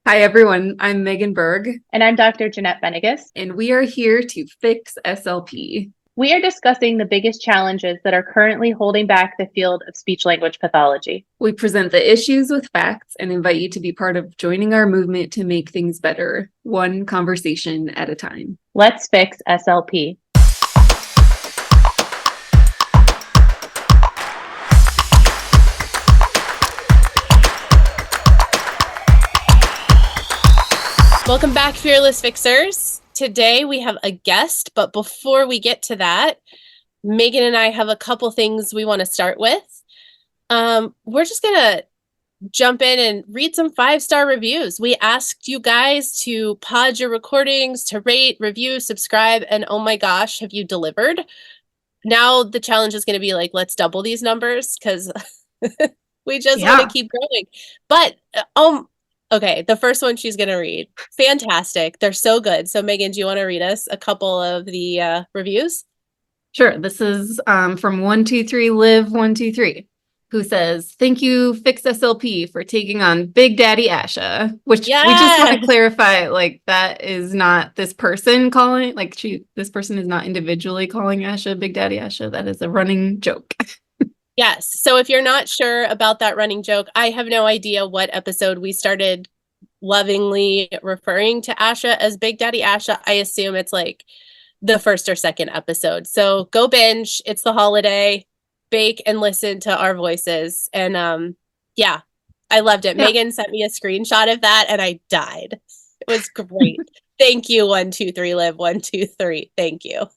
Hi, everyone. I'm Megan Berg, And I'm Dr. Jeanette Benegas. and we are here to fix SLP. We are discussing the biggest challenges that are currently holding back the field of speech language pathology. We present the issues with facts and invite you to be part of joining our movement to make things better, one conversation at a time. Let's fix SLP. Welcome back, Fearless Fixers. Today we have a guest, but before we get to that, Megan and I have a couple things we want to start with. We're just going to jump in and read some 5-star reviews. We asked you guys to pod your recordings, to rate, review, subscribe, and oh my gosh, have you delivered? Now the challenge is going to be like, let's double these numbers because we just want to keep growing. But okay, the first one she's going to read. Fantastic. They're so good. So Megan, do you want to read us a couple of the reviews? Sure. This is from 123 Live 123, who says, "Thank you, Fix SLP, for taking on Big Daddy Asha." Which we just want to clarify, like, that is not this person calling, like, this person is not individually calling Asha Big Daddy Asha. That is a running joke. Yes. So if you're not sure about that running joke, I have no idea what episode we started lovingly referring to Asha as Big Daddy Asha. I assume it's like the first or second episode. So go binge. It's the holiday. Bake and listen to our voices. And yeah, I loved it. Yeah. Megan sent me a screenshot of that and I died. It was great. Thank you, 123 Live 123. Thank you.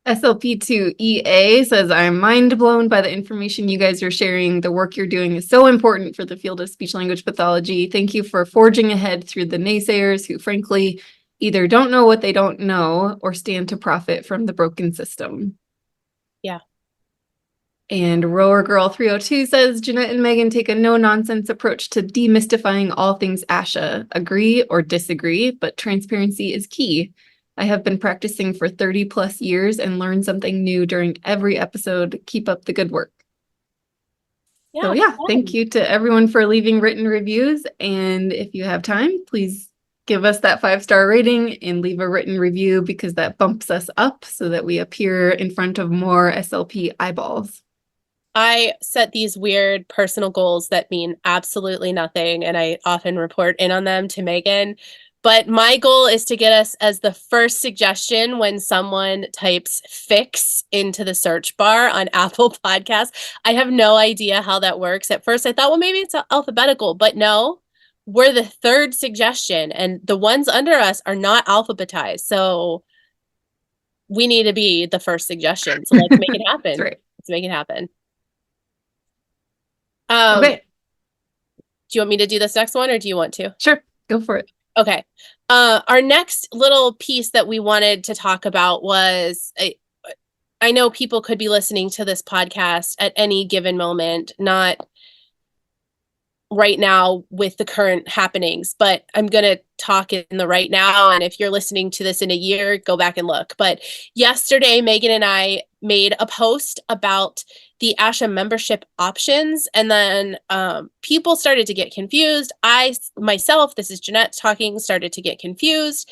SLP2EA says, "I'm mind blown by the information you guys are sharing. The work you're doing is so important for the field of speech language pathology. Thank you for forging ahead through the naysayers who frankly either don't know what they don't know or stand to profit from the broken system." Yeah. And Rower Girl 302 says, "Jeanette and Megan take a no-nonsense approach to demystifying all things ASHA. Agree or disagree, but transparency is key. I have been practicing for 30 plus years and learned something new during every episode. Keep up the good work." So yeah, thank you to everyone for leaving written reviews. And if you have time, please give us that 5-star rating and leave a written review because that bumps us up so that we appear in front of more SLP eyeballs. I set these weird personal goals that mean absolutely nothing, and I often report in on them to Megan. But my goal is to get us as the first suggestion when someone types fix into the search bar on Apple Podcasts. I have no idea how that works. At first, I thought, well, maybe it's alphabetical, but no, we're the third suggestion, and the ones under us are not alphabetized. So we need to be the first suggestion. So let's make it happen. That's right. Let's make it happen. Okay. Do you want me to do this next one or do you want to? Sure, go for it. Okay. Our next little piece that we wanted to talk about was, I know people could be listening to this podcast at any given moment, not right now with the current happenings, but I'm going to talk in the right now. And if you're listening to this in a year, go back and look. But yesterday, Megan and I made a post about the ASHA membership options. And then people started to get confused. I myself, this is Jeanette talking, started to get confused.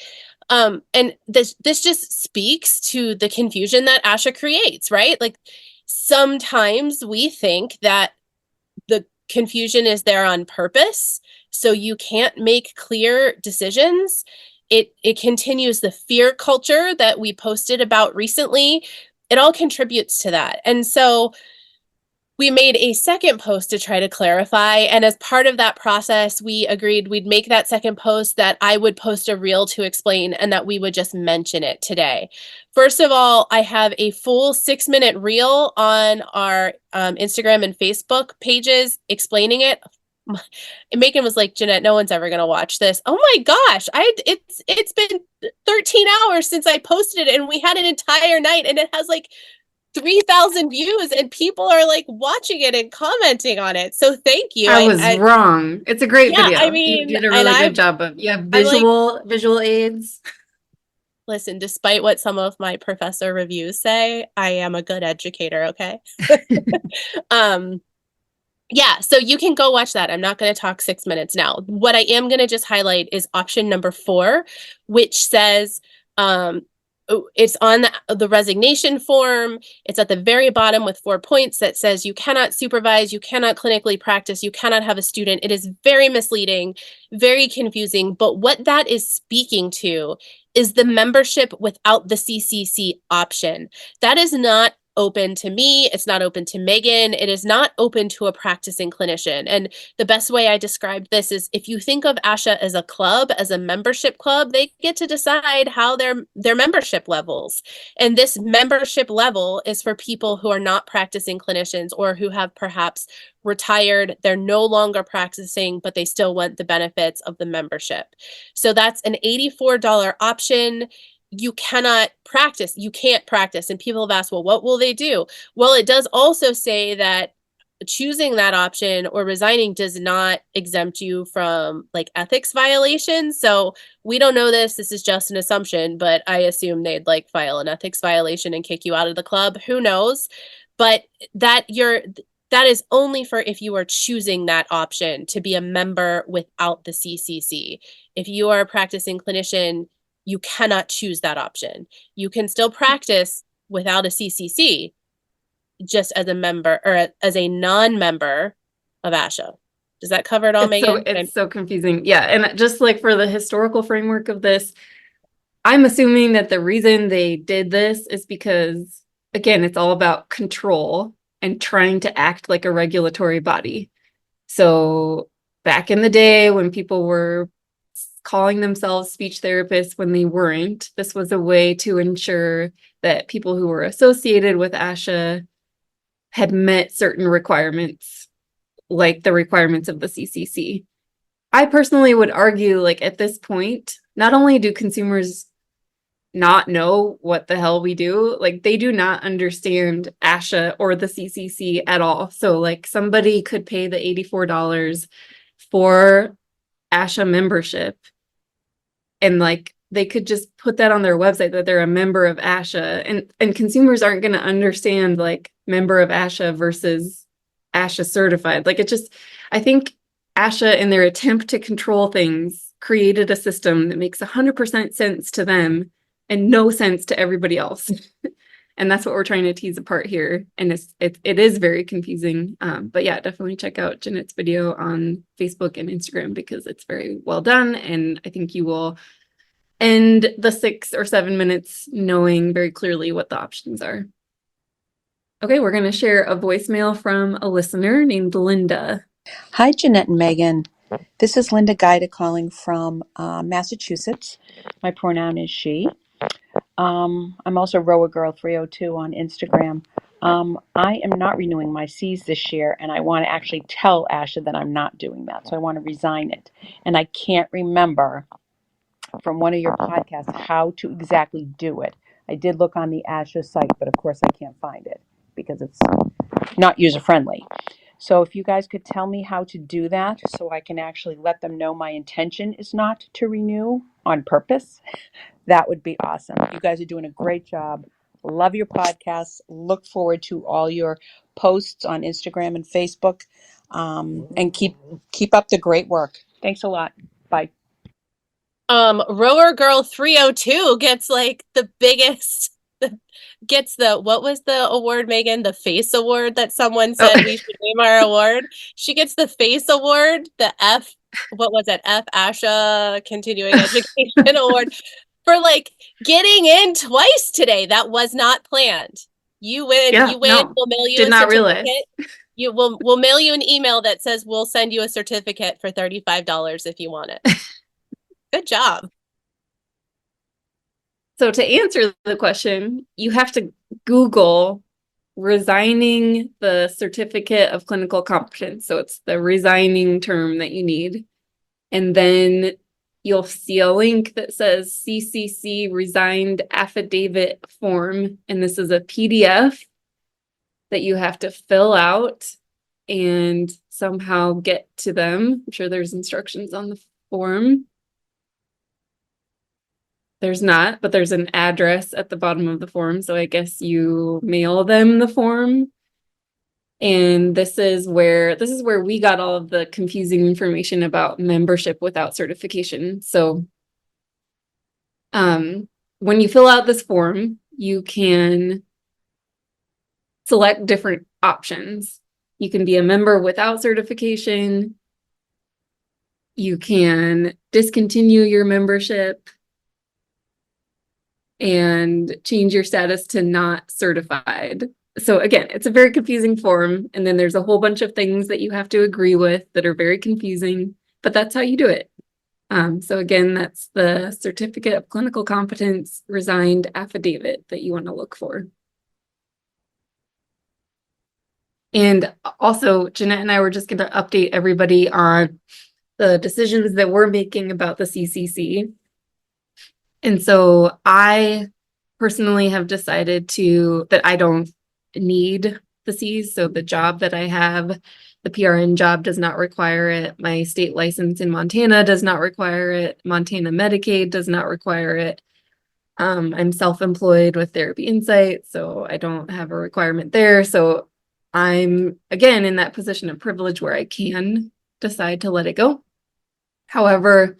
And this just speaks to the confusion that ASHA creates, right? Like sometimes we think that the confusion is there on purpose, so you can't make clear decisions. It continues the fear culture that we posted about recently. It all contributes to that. And so we made a second post to try to clarify. And as part of that process, we agreed we'd make that second post that I would post a reel to explain and that we would just mention it today. First of all, I have a full 6-minute reel on our Instagram and Facebook pages explaining it. And Megan was like, "Jeanette, no one's ever going to watch this." Oh my gosh. It's been 13 hours since I posted it and we had an entire night and it has like 3,000 views and people are like watching it and commenting on it. So thank you. I was wrong. It's a great video. I mean, you did a really good job of, you have visual aids. Listen, despite what some of my professor reviews say, I am a good educator, okay? Yeah, so you can go watch that. I'm not going to talk 6 minutes now. What I am going to just highlight is option number 4, which says it's on the resignation form. It's at the very bottom with 4 points that says you cannot supervise, you cannot clinically practice, you cannot have a student. It is very misleading, very confusing. But what that is speaking to is the membership without the CCC option. That is not open to me. It's not open to Megan. It is not open to a practicing clinician. And the best way I described this is if you think of ASHA as a club, as a membership club, they get to decide how their membership levels. And this membership level is for people who are not practicing clinicians or who have perhaps retired. They're no longer practicing, but they still want the benefits of the membership. So that's an $84 option. You cannot practice. You can't practice. And people have asked, well, what will they do? Well, it does also say that choosing that option or resigning does not exempt you from like ethics violations. So we don't know this. This is just an assumption, but I assume they'd like file an ethics violation and kick you out of the club. Who knows? But that is only for if you are choosing that option to be a member without the CCC. If you are a practicing clinician, you cannot choose that option. You can still practice without a CCC, just as a member or as a non-member of ASHA. Does that cover it all, Megan? It's so confusing. Yeah. And just like for the historical framework of this, I'm assuming that the reason they did this is because, again, it's all about control and trying to act like a regulatory body. So back in the day when people were calling themselves speech therapists when they weren't, this was a way to ensure that people who were associated with ASHA had met certain requirements, like the requirements of the CCC. I personally would argue, like, at this point, not only do consumers not know what the hell we do, like, they do not understand ASHA or the CCC at all. So, like, somebody could pay the $84 for ASHA membership, and like they could just put that on their website that they're a member of ASHA, and consumers aren't going to understand like member of ASHA versus ASHA certified. Like, it just, I think ASHA, in their attempt to control things, created a system that makes 100% sense to them and no sense to everybody else. And that's what we're trying to tease apart here. And it is very confusing. But yeah, definitely check out Jeanette's video on Facebook and Instagram because it's very well done. And I think you will end the 6 or 7 minutes knowing very clearly what the options are. Okay, we're going to share a voicemail from a listener named Linda. Hi, Jeanette and Megan. This is Linda Guida calling from Massachusetts. My pronoun is she. I'm also Rower Girl 302 on Instagram. I am not renewing my Cs this year, and I want to actually tell ASHA that I'm not doing that. So I want to resign it. And I can't remember from one of your podcasts how to exactly do it. I did look on the ASHA site, but of course I can't find it because it's not user-friendly. So if you guys could tell me how to do that so I can actually let them know my intention is not to renew on purpose, that would be awesome. You guys are doing a great job. Love your podcasts. Look forward to all your posts on Instagram and Facebook. And keep up the great work. Thanks a lot. Bye. Rower Girl 302 gets like the biggest, gets the, what was the award, Megan? The face award that someone said we should name our award. She gets the face award, the F, what was it? F ASHA Continuing Education Award for like getting in twice today. That was not planned. You win. Yeah, you win. no, We'll mail you did a not certificate. realize. We'll mail you an email that says we'll send you a certificate for $35 if you want it. Good job. So to answer the question, you have to Google resigning the certificate of clinical competence. So it's the resigning term that you need. And then you'll see a link that says CCC resigned affidavit form. And this is a PDF that you have to fill out and somehow get to them. I'm sure there's instructions on the form. There's not, but there's an address at the bottom of the form. So I guess you mail them the form. And this is where we got all of the confusing information about membership without certification. So when you fill out this form, you can select different options. You can be a member without certification. You can discontinue your membership and change your status to not certified. So again, it's a very confusing form. And then there's a whole bunch of things that you have to agree with that are very confusing, but that's how you do it. So again, that's the Certificate of Clinical Competence Resigned Affidavit that you want to look for. And also, Jeanette and I were just going to update everybody on the decisions that we're making about the CCC. And so I personally have decided that I don't need the Cs. So the job that I have, the PRN job, does not require it. My state license in Montana does not require it. Montana Medicaid does not require it. I'm self-employed with Therapy Insight, so I don't have a requirement there. So I'm, again, in that position of privilege where I can decide to let it go. However,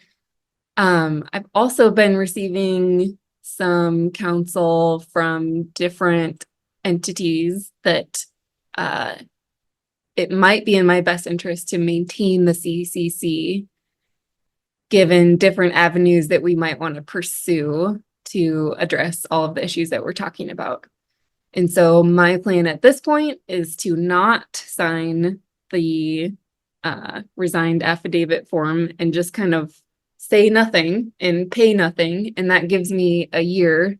I've also been receiving some counsel from different entities that it might be in my best interest to maintain the CCC, given different avenues that we might want to pursue to address all of the issues that we're talking about. And so my plan at this point is to not sign the resigned affidavit form and just kind of say nothing and pay nothing. And that gives me a year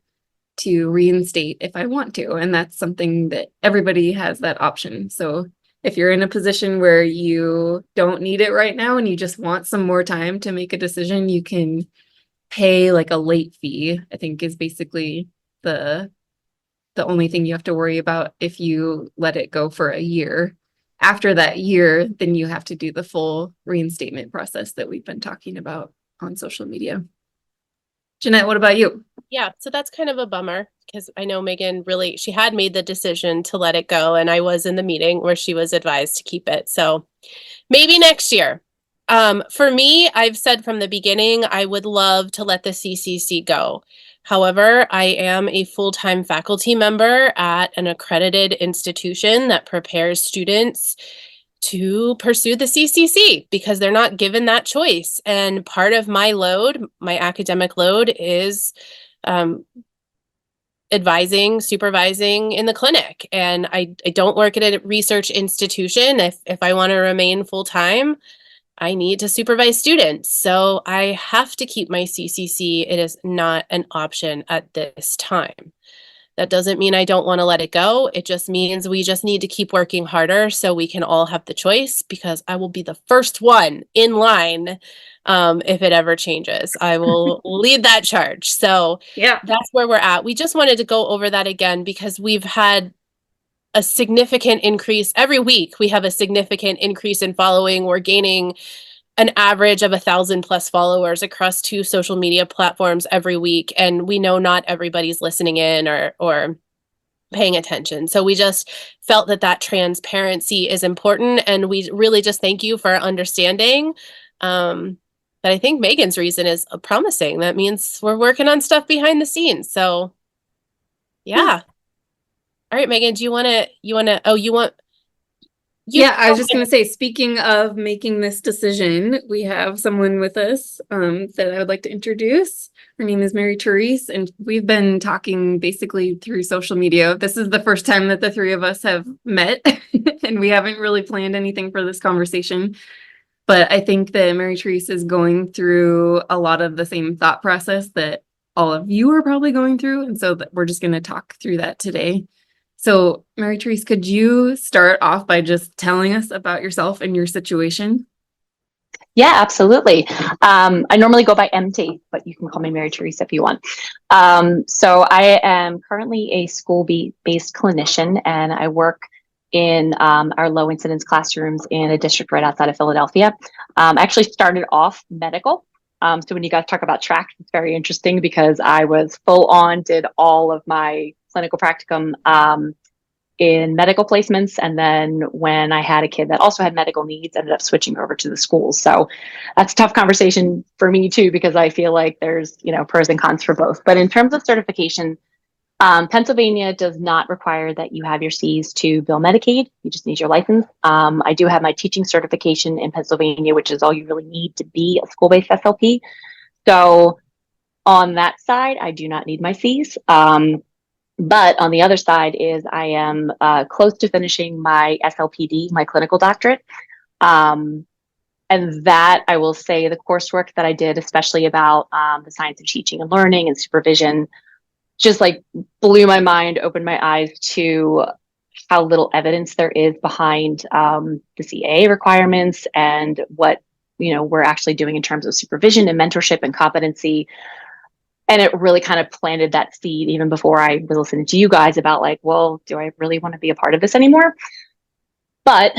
to reinstate if I want to. And that's something that everybody has that option. So if you're in a position where you don't need it right now and you just want some more time to make a decision, you can pay like a late fee, I think is basically the only thing you have to worry about if you let it go for a year. After that year, then you have to do the full reinstatement process that we've been talking about on social media. Jeanette, what about you? Yeah, so that's kind of a bummer because I know Megan she had made the decision to let it go, and I was in the meeting where she was advised to keep it. So maybe next year. For me, I've said from the beginning, I would love to let the CCC go. However, I am a full-time faculty member at an accredited institution that prepares students to pursue the CCC because they're not given that choice. And part of my load, my academic load, is advising, supervising in the clinic. And I don't work at a research institution. If I want to remain full-time, I need to supervise students. So I have to keep my CCC. It is not an option at this time. That doesn't mean I don't want to let it go. It just means we just need to keep working harder so we can all have the choice, because I will be the first one in line if it ever changes. I will lead that charge. So Yeah. that's where we're at. We just wanted to go over that again because we've had a significant increase. Every week we have a significant increase in following. We're gaining an average of 1,000+ followers across 2 social media platforms every week. And we know not everybody's listening in or paying attention. So we just felt that transparency is important. And we really just thank you for understanding. But I think Megan's reason is promising. That means we're working on stuff behind the scenes. So yeah. All right, Megan, do you want to, Yeah, I was just going to say, speaking of making this decision, we have someone with us that I would like to introduce. Her name is Mary Therese, and we've been talking basically through social media. This is the first time that the three of us have met, and we haven't really planned anything for this conversation. But I think that Mary Therese is going through a lot of the same thought process that all of you are probably going through. And so we're just going to talk through that today. So, Mary Therese, could you start off by just telling us about yourself and your situation? Yeah, absolutely. I normally go by MT, but you can call me Mary Therese if you want. So I am currently a school-based clinician, and I work in our low incidence classrooms in a district right outside of Philadelphia. I actually started off medical. So when you guys talk about track, it's very interesting because I was full on, did all of my clinical practicum in medical placements. And then when I had a kid that also had medical needs, ended up switching over to the schools. So that's a tough conversation for me too, because I feel like there's, pros and cons for both. But in terms of certification, Pennsylvania does not require that you have your C's to bill Medicaid. You just need your license. I do have my teaching certification in Pennsylvania, which is all you really need to be a school-based SLP. So on that side, I do not need my C's. But on the other side is I am close to finishing my SLPD, my clinical doctorate. And that, I will say, the coursework that I did, especially about the science of teaching and learning and supervision, just like blew my mind, opened my eyes to how little evidence there is behind the CAA requirements and what we're actually doing in terms of supervision and mentorship and competency. And it really kind of planted that seed even before I was listening to you guys about like, well, do I really want to be a part of this anymore? But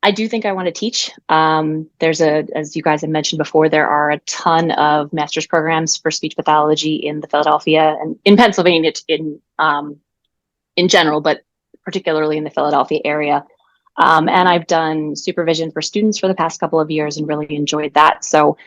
I do think I want to teach. As you guys have mentioned before, there are a ton of master's programs for speech pathology in the Philadelphia and in Pennsylvania in general, but particularly in the Philadelphia area. And I've done supervision for students for the past couple of years and really enjoyed that. So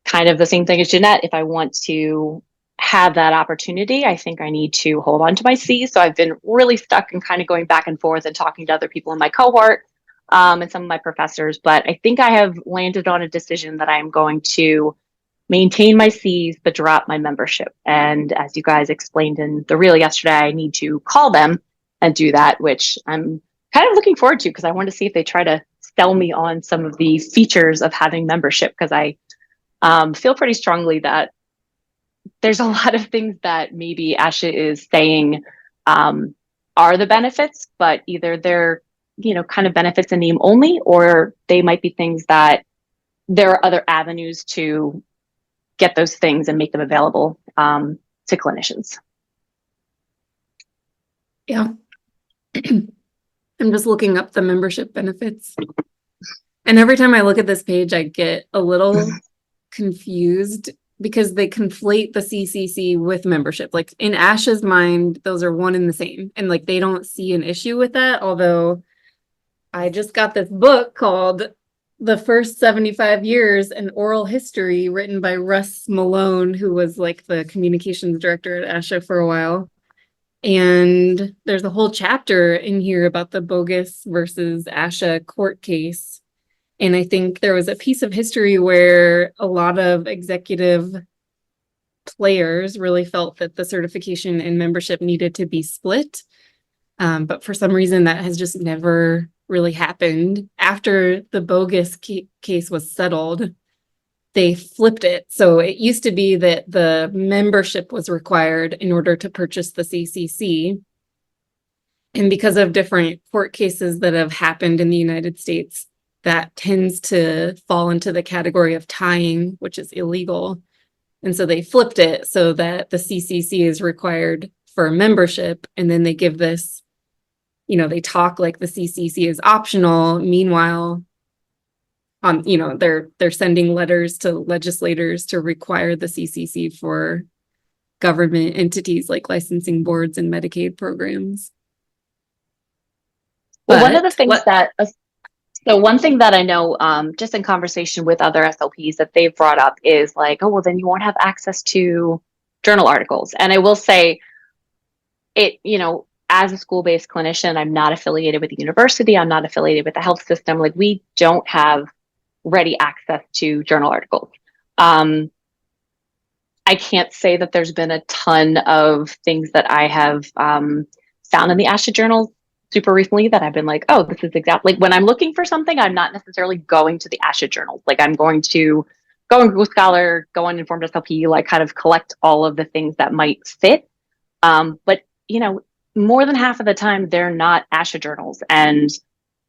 kind of the same thing as Jeanette, if I want to have that opportunity, I think I need to hold on to my C. So I've been really stuck and kind of going back and forth and talking to other people in my cohort and some of my professors. But I think I have landed on a decision that I'm going to maintain my C's, but drop my membership. And as you guys explained in the reel yesterday, I need to call them and do that, which I'm kind of looking forward to because I want to see if they try to sell me on some of the features of having membership, because I feel pretty strongly that there's a lot of things that maybe ASHA is saying are the benefits, but either they're, kind of benefits in name only, or they might be things that there are other avenues to get those things and make them available to clinicians. Yeah. I'm just looking up the membership benefits. And every time I look at this page, I get a little confused because they conflate the CCC with membership. Like in ASHA's mind, those are one and the same. And like they don't see an issue with that. Although I just got this book called The First 75 Years in Oral History, written by Russ Malone, who was like the communications director at ASHA for a while. And there's a whole chapter in here about the Bogus versus ASHA court case. And I think there was a piece of history where a lot of executive players really felt that the certification and membership needed to be split. But for some reason, that has just never really happened. After the Bogus case was settled, they flipped it. So it used to be that the membership was required in order to purchase the CCC. And because of different court cases that have happened in the United States, that tends to fall into the category of tying, which is illegal. And so they flipped it so that the CCC is required for membership. And then they give this, they talk like the CCC is optional. Meanwhile, they're sending letters to legislators to require the CCC for government entities like licensing boards and Medicaid programs. Well, one of the things one thing that I know, just in conversation with other SLPs that they've brought up is like, oh, well, then you won't have access to journal articles. And I will say it, as a school-based clinician, I'm not affiliated with the university. I'm not affiliated with the health system. Like we don't have ready access to journal articles. I can't say that there's been a ton of things that I have found in the ASHA journals super recently that I've been like, oh, this is exactly, like when I'm looking for something, I'm not necessarily going to the ASHA journals. Like I'm going to go on Google Scholar, go on Informed SLP, like kind of collect all of the things that might fit. But, more than half of the time, they're not ASHA journals. And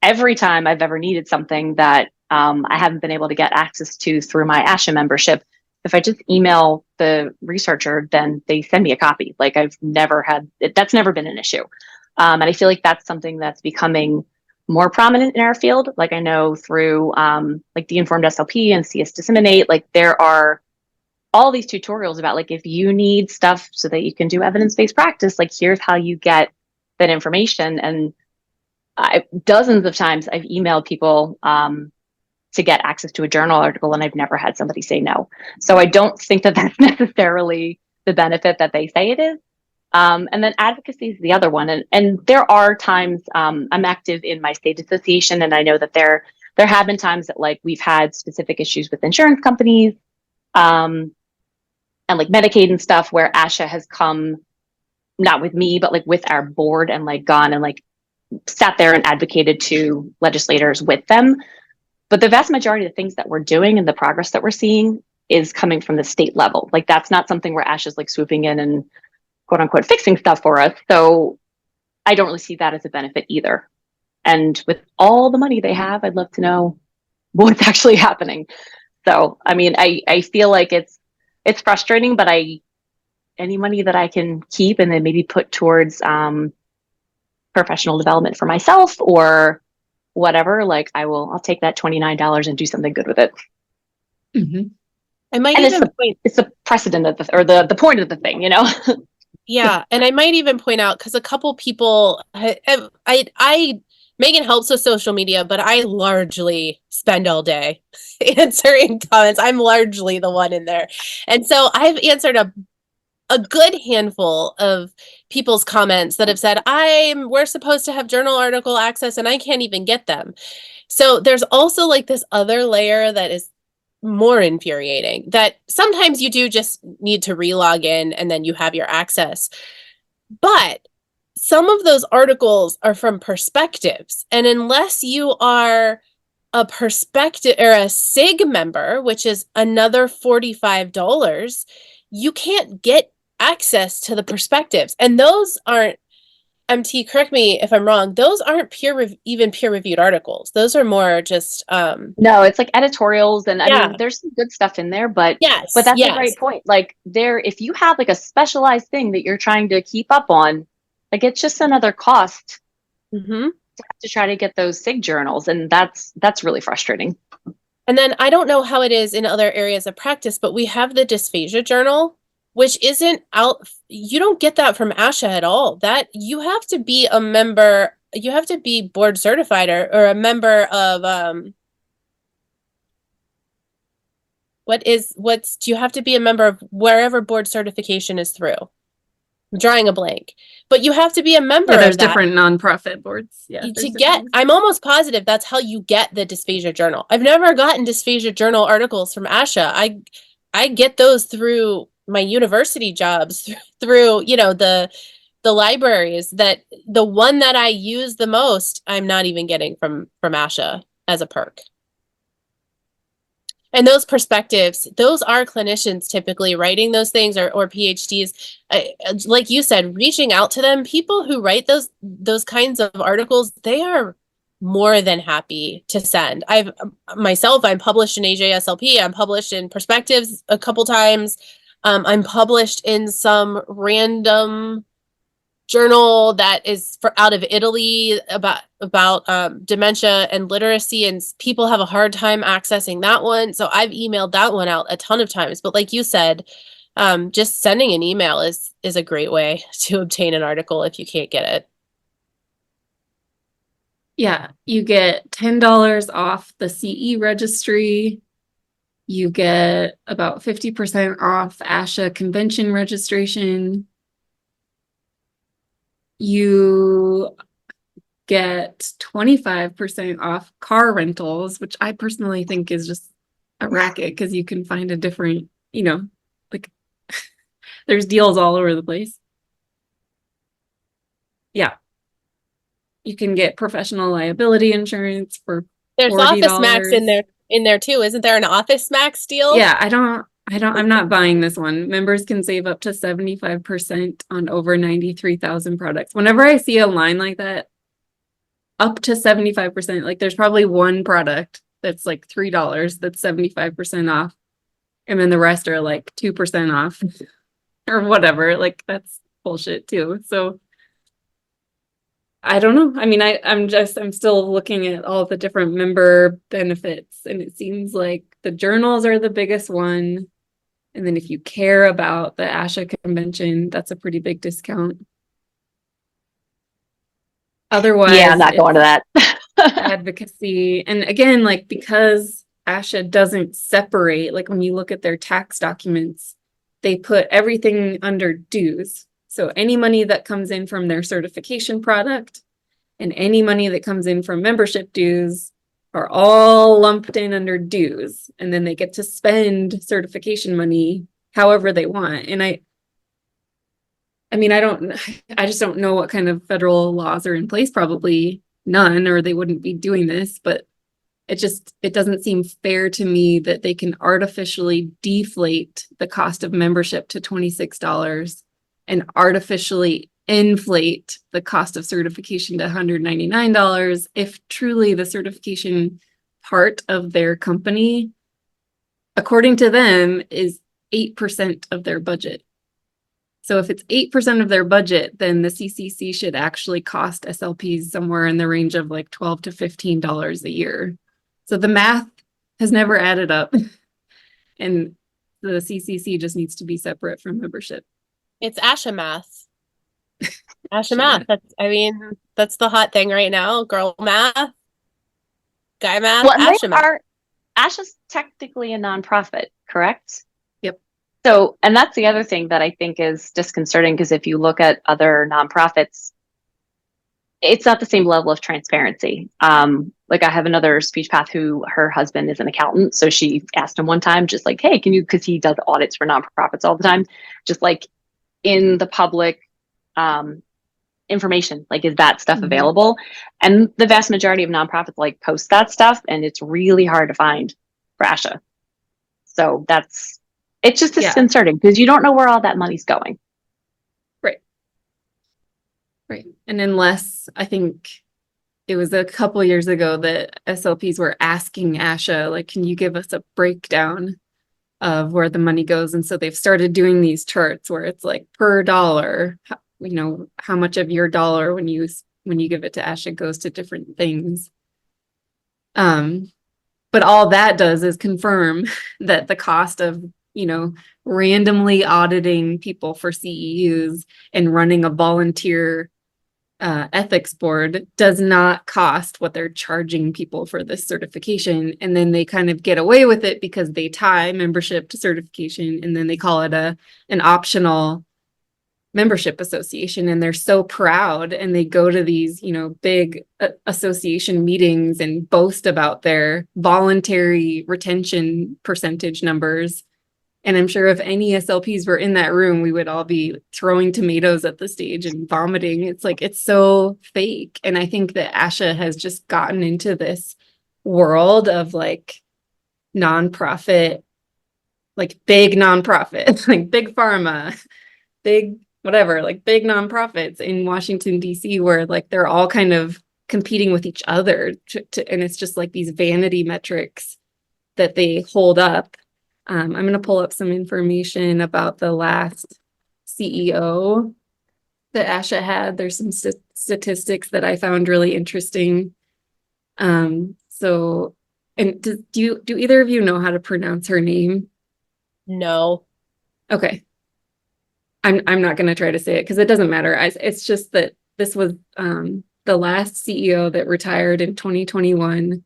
every time I've ever needed something that I haven't been able to get access to through my ASHA membership, if I just email the researcher, then they send me a copy. Like I've never had, that's never been an issue. And I feel like that's something that's becoming more prominent in our field. Like I know through like the Informed SLP and CS Disseminate, like there are all these tutorials about like if you need stuff so that you can do evidence-based practice, like here's how you get that information. And dozens of times I've emailed people to get access to a journal article, and I've never had somebody say no. So I don't think that that's necessarily the benefit that they say it is. And then advocacy is the other one. And there are times I'm active in my state association, and I know that there have been times that like we've had specific issues with insurance companies and like Medicaid and stuff where ASHA has come, not with me, but like with our board, and like gone and like sat there and advocated to legislators with them. But the vast majority of the things that we're doing and the progress that we're seeing is coming from the state level. Like that's not something where ASHA is like swooping in and quote unquote fixing stuff for us. So I don't really see that as a benefit either. And with all the money they have, I'd love to know what's actually happening. So, I mean, I feel like it's frustrating, but any money that I can keep and then maybe put towards professional development for myself or whatever, like I'll take that $29 and do something good with it. Mm-hmm. I might And even it's the precedent of the point of the thing, you know? Yeah, and I might even point out because a couple people, Megan helps with social media, but I largely spend all day answering comments. I'm largely the one in there, and so I've answered a good handful of people's comments that have said we're supposed to have journal article access and I can't even get them. So there's also like this other layer that is more infuriating, that sometimes you do just need to relog in and then you have your access. But some of those articles are from perspectives. And unless you are a perspective or a SIG member, which is another $45, you can't get access to the perspectives. And those aren't, MT, correct me if I'm wrong, those aren't even peer-reviewed articles. Those are more just no, it's like editorials, and I mean there's some good stuff in there, but yes, that's a great point. Like if you have like a specialized thing that you're trying to keep up on, like it's just another cost to try to get those SIG journals, and that's really frustrating. And then I don't know how it is in other areas of practice, but we have the dysphagia journal, which isn't out. You don't get that from ASHA at all. That you have to be a member, you have to be board certified or a member of do you have to be a member of wherever board certification is through? I'm drawing a blank, but you have to be a member. There's of that different nonprofit boards. Yeah. to get. I'm almost positive that's how you get the dysphagia journal. I've never gotten dysphagia journal articles from ASHA. I get those through my university jobs, through the libraries. That the one that I use the most, I'm not even getting from ASHA as a perk. And those perspectives, those are clinicians typically writing those things, or PhDs. Like you said, reaching out to them, people who write those kinds of articles, they are more than happy to send. I'm published in AJSLP. I'm published in Perspectives a couple times. I'm published in some random journal that is out of Italy about dementia and literacy, and people have a hard time accessing that one. So I've emailed that one out a ton of times. But like you said, just sending an email is a great way to obtain an article if you can't get it. Yeah, you get $10 off the CE registry. You get about 50% off ASHA convention registration. You get 25% off car rentals, which I personally think is just a racket because you can find a different, like there's deals all over the place. Yeah. You can get professional liability insurance for There's $40. Office Max in there too. Isn't there an Office Max deal? Yeah, I'm not buying this one. Members can save up to 75% on over 93,000 products. Whenever I see a line like that, up to 75%, like there's probably one product that's like $3 that's 75% off. And then the rest are like 2% off or whatever. Like that's bullshit too. So I don't know. I mean, I'm still looking at all the different member benefits, and it seems like the journals are the biggest one. And then if you care about the ASHA convention, that's a pretty big discount. Otherwise, Yeah, I'm not going to that. advocacy. And again, like because ASHA doesn't separate, like when you look at their tax documents, they put everything under dues. So any money that comes in from their certification product and any money that comes in from membership dues are all lumped in under dues. And then they get to spend certification money however they want. And I mean, I just don't know what kind of federal laws are in place, probably none, or they wouldn't be doing this, but it doesn't seem fair to me that they can artificially deflate the cost of membership to $26 and artificially inflate the cost of certification to $199 if truly the certification part of their company, according to them, is 8% of their budget. So if it's 8% of their budget, then the CCC should actually cost SLPs somewhere in the range of like $12 to $15 a year. So the math has never added up. And the CCC just needs to be separate from membership. It's ASHA math. ASHA math. That's the hot thing right now. Girl math, guy math, Well, and ASHA math. ASHA's technically a nonprofit, correct? Yep. So, and that's the other thing that I think is disconcerting, because if you look at other nonprofits, it's not the same level of transparency. Like I have another speech path who her husband is an accountant. So she asked him one time, just like, hey, can you, because he does audits for nonprofits all the time, just like in the public information, like is that stuff available? And the vast majority of nonprofits like post that stuff, and it's really hard to find for ASHA. So it's just disconcerting because you don't know where all that money's going. Right. And unless I think it was a couple years ago that SLPs were asking ASHA, like, can you give us a breakdown of where the money goes? And so they've started doing these charts where it's like per dollar, how much of your dollar when you give it to ASHA goes to different things. But all that does is confirm that the cost of, randomly auditing people for CEUs and running a volunteer ethics board does not cost what they're charging people for this certification. And then they kind of get away with it because they tie membership to certification, and then they call it an optional membership association. And they're so proud, and they go to these, big association meetings and boast about their voluntary retention percentage numbers. And I'm sure if any SLPs were in that room, we would all be throwing tomatoes at the stage and vomiting. It's like, it's so fake. And I think that ASHA has just gotten into this world of like nonprofit, like big nonprofit, like big pharma, big whatever, like big nonprofits in Washington, D.C., where like they're all kind of competing with each other and it's just like these vanity metrics that they hold up. I'm going to pull up some information about the last CEO that ASHA had. There's some statistics that I found really interesting. And do either of you know how to pronounce her name? No. Okay. I'm not going to try to say it because it doesn't matter. It's just that this was the last CEO that retired in 2021.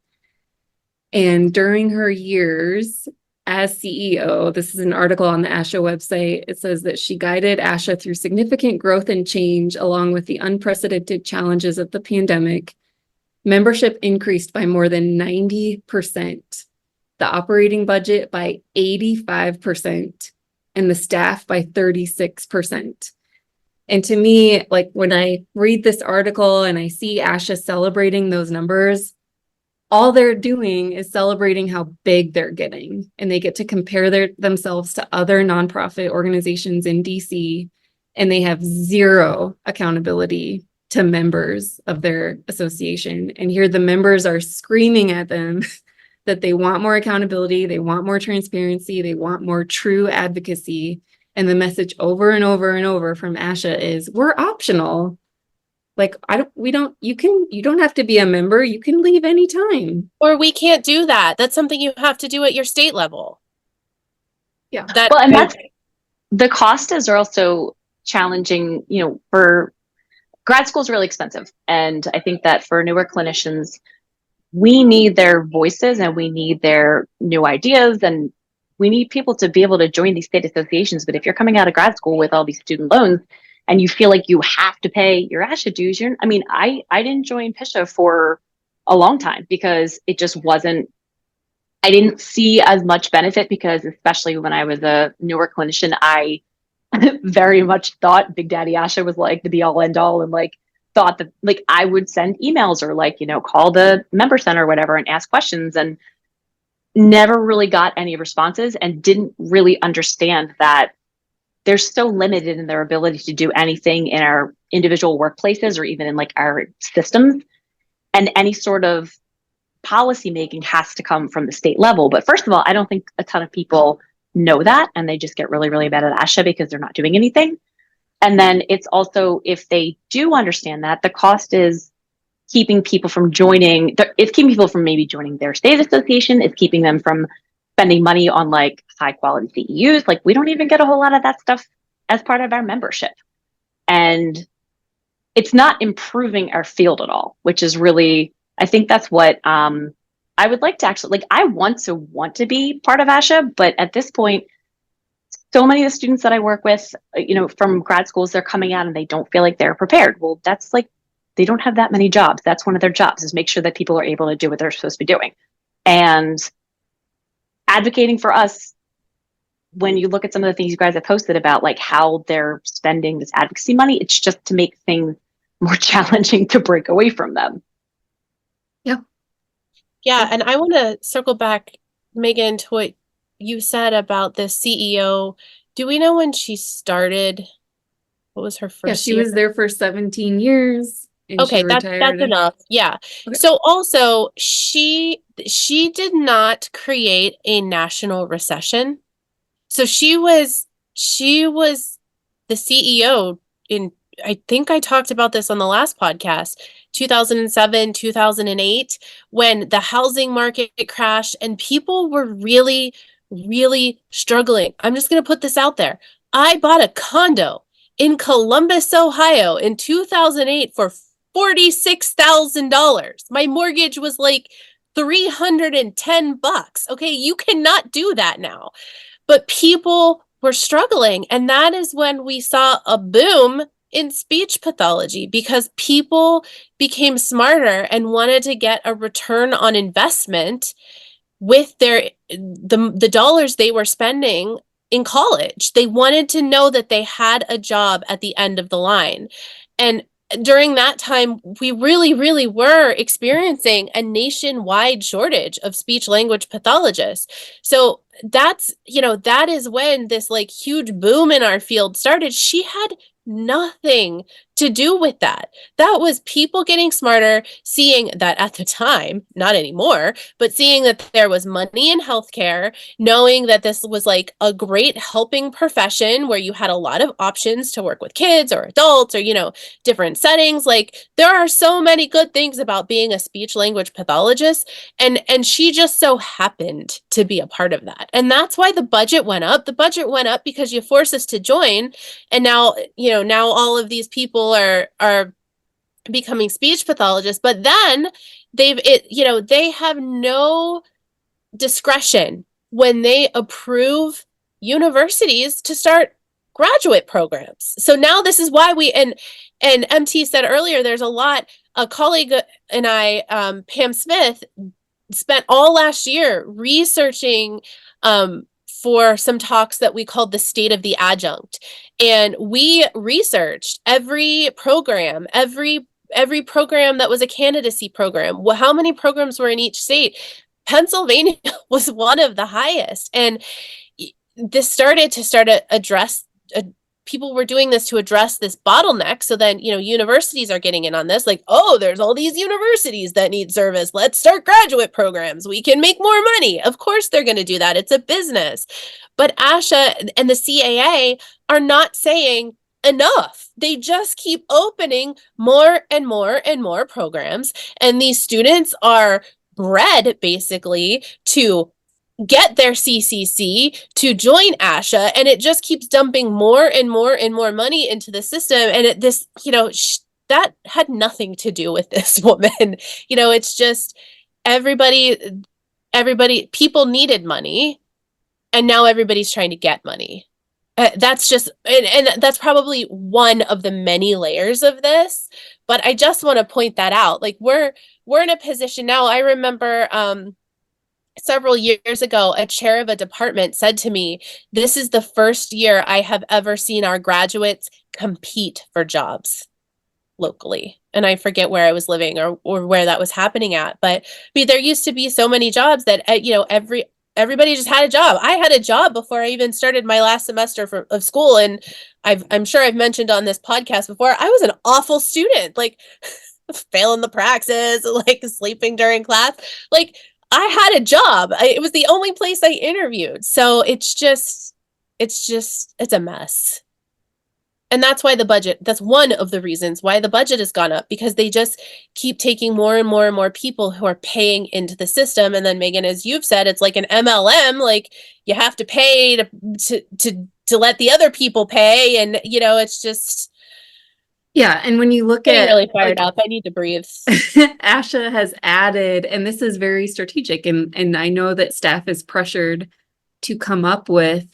And during her years as CEO, this is an article on the ASHA website. It says that she guided ASHA through significant growth and change, along with the unprecedented challenges of the pandemic. Membership increased by more than 90%, the operating budget by 85%, and the staff by 36%. And to me, like when I read this article and I see ASHA celebrating those numbers, all they're doing is celebrating how big they're getting, and they get to compare themselves to other nonprofit organizations in DC, and they have zero accountability to members of their association. And here the members are screaming at them that they want more accountability, they want more transparency, they want more true advocacy. And the message over and over and over from ASHA is, we're optional. Like, you don't have to be a member. You can leave anytime. Or we can't do that. That's something you have to do at your state level. Yeah. And that's the cost is also challenging, for grad school is really expensive. And I think that for newer clinicians, we need their voices and we need their new ideas, and we need people to be able to join these state associations. But if you're coming out of grad school with all these student loans and you feel like you have to pay your ASHA dues, I didn't join PISHA for a long time because it just wasn't, I didn't see as much benefit, because especially when I was a newer clinician, I very much thought Big Daddy ASHA was like the be all end all, and like thought that like I would send emails or like, call the member center or whatever and ask questions, and never really got any responses, and didn't really understand that they're so limited in their ability to do anything in our individual workplaces or even in like our systems. And any sort of policy making has to come from the state level. But first of all, I don't think a ton of people know that, and they just get really, really bad at ASHA because they're not doing anything. And then it's also, if they do understand that, the cost is keeping people from joining, it's keeping people from maybe joining their state association, it's keeping them from spending money on like high quality CEUs. Like we don't even get a whole lot of that stuff as part of our membership. And it's not improving our field at all, which is really, I think that's what I would like to actually, like I want to be part of ASHA, but at this point, so many of the students that I work with, from grad schools, they're coming out and they don't feel like they're prepared. Well, that's like, they don't have that many jobs. That's one of their jobs, is make sure that people are able to do what they're supposed to be doing. And advocating for us, when you look at some of the things you guys have posted about like how they're spending this advocacy money, it's just to make things more challenging to break away from them. Yeah, and I want to circle back, Megan, to what you said about the CEO. Do we know when she started? What was her first Yeah, she year? was there for 17 years. And Okay, she that's retired. enough. Yeah. Okay. So also she did not create a national recession. So she was the CEO in, I think I talked about this on the last podcast, 2007, 2008, when the housing market crashed and people were really, really struggling. I'm just going to put this out there. I bought a condo in Columbus, Ohio in 2008 for $46,000. My mortgage was like $310. Okay, you cannot do that now. But people were struggling, and that is when we saw a boom in speech pathology, because people became smarter and wanted to get a return on investment with the dollars they were spending in college. They wanted to know that they had a job at the end of the line. And during that time, we really, really were experiencing a nationwide shortage of speech language pathologists. So that is when this like huge boom in our field started. She had nothing to do with that. That was people getting smarter, seeing that at the time, not anymore, but seeing that there was money in healthcare, knowing that this was like a great helping profession where you had a lot of options to work with kids or adults or, different settings. Like there are so many good things about being a speech language pathologist. And she just so happened to be a part of that. And that's why the budget went up. The budget went up because you forced us to join. And now, now all of these people are becoming speech pathologists, but then they have no discretion when they approve universities to start graduate programs. So now this is why and MT said earlier, there's a colleague and I, Pam Smith, spent all last year researching for some talks that we called the State of the Adjunct. And we researched every program that was a candidacy program. How many programs were in each state? Pennsylvania was one of the highest. And this started to address people were doing this to address this bottleneck. So then, universities are getting in on this, like, oh, there's all these universities that need service. Let's start graduate programs. We can make more money. Of course, they're going to do that. It's a business. But ASHA and the CAA are not saying enough. They just keep opening more and more and more programs. And these students are bred basically to get their CCC, to join ASHA, and it just keeps dumping more and more and more money into the system. And that had nothing to do with this woman. It's just everybody, people needed money, and now everybody's trying to get money. That's just, and that's probably one of the many layers of this, but I just want to point that out. Like we're in a position now. I remember, several years ago, a chair of a department said to me, "This is the first year I have ever seen our graduates compete for jobs locally." And I forget where I was living or where that was happening at. But there used to be so many jobs that, everybody just had a job. I had a job before I even started my last semester of school. And I'm sure I've mentioned on this podcast before, I was an awful student, like failing the praxis, like sleeping during class. Like I had a job. It was the only place I interviewed. So it's a mess. And that's why that's one of the reasons why the budget has gone up, because they just keep taking more and more and more people who are paying into the system. And then Megan, as you've said, it's like an MLM, like you have to pay to let the other people pay. And, it's just. Yeah. And when you look getting at really fired up, I need to breathe. ASHA has added, and this is very strategic, and I know that staff is pressured to come up with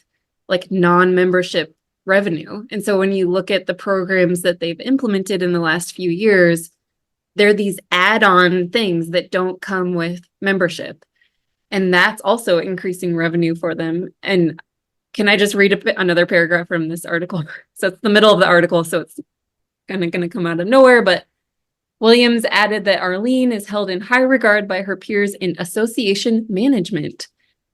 like non-membership revenue. And so when you look at the programs that they've implemented in the last few years, they're these add-on things that don't come with membership. And that's also increasing revenue for them. And can I just read another paragraph from this article? So it's the middle of the article, so it's kind of going to come out of nowhere, but Williams added that Arlene is held in high regard by her peers in association management,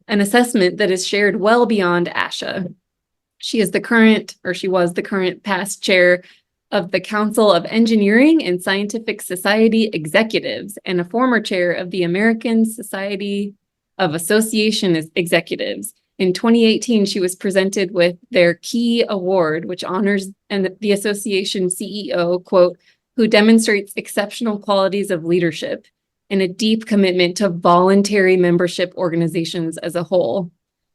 an assessment that is shared well beyond ASHA. She was the current past chair of the Council of Engineering and Scientific Society Executives and a former chair of the American Society of Association Executives. In 2018, she was presented with their Key Award, which honors the association CEO, quote, "who demonstrates exceptional qualities of leadership and a deep commitment to voluntary membership organizations as a whole."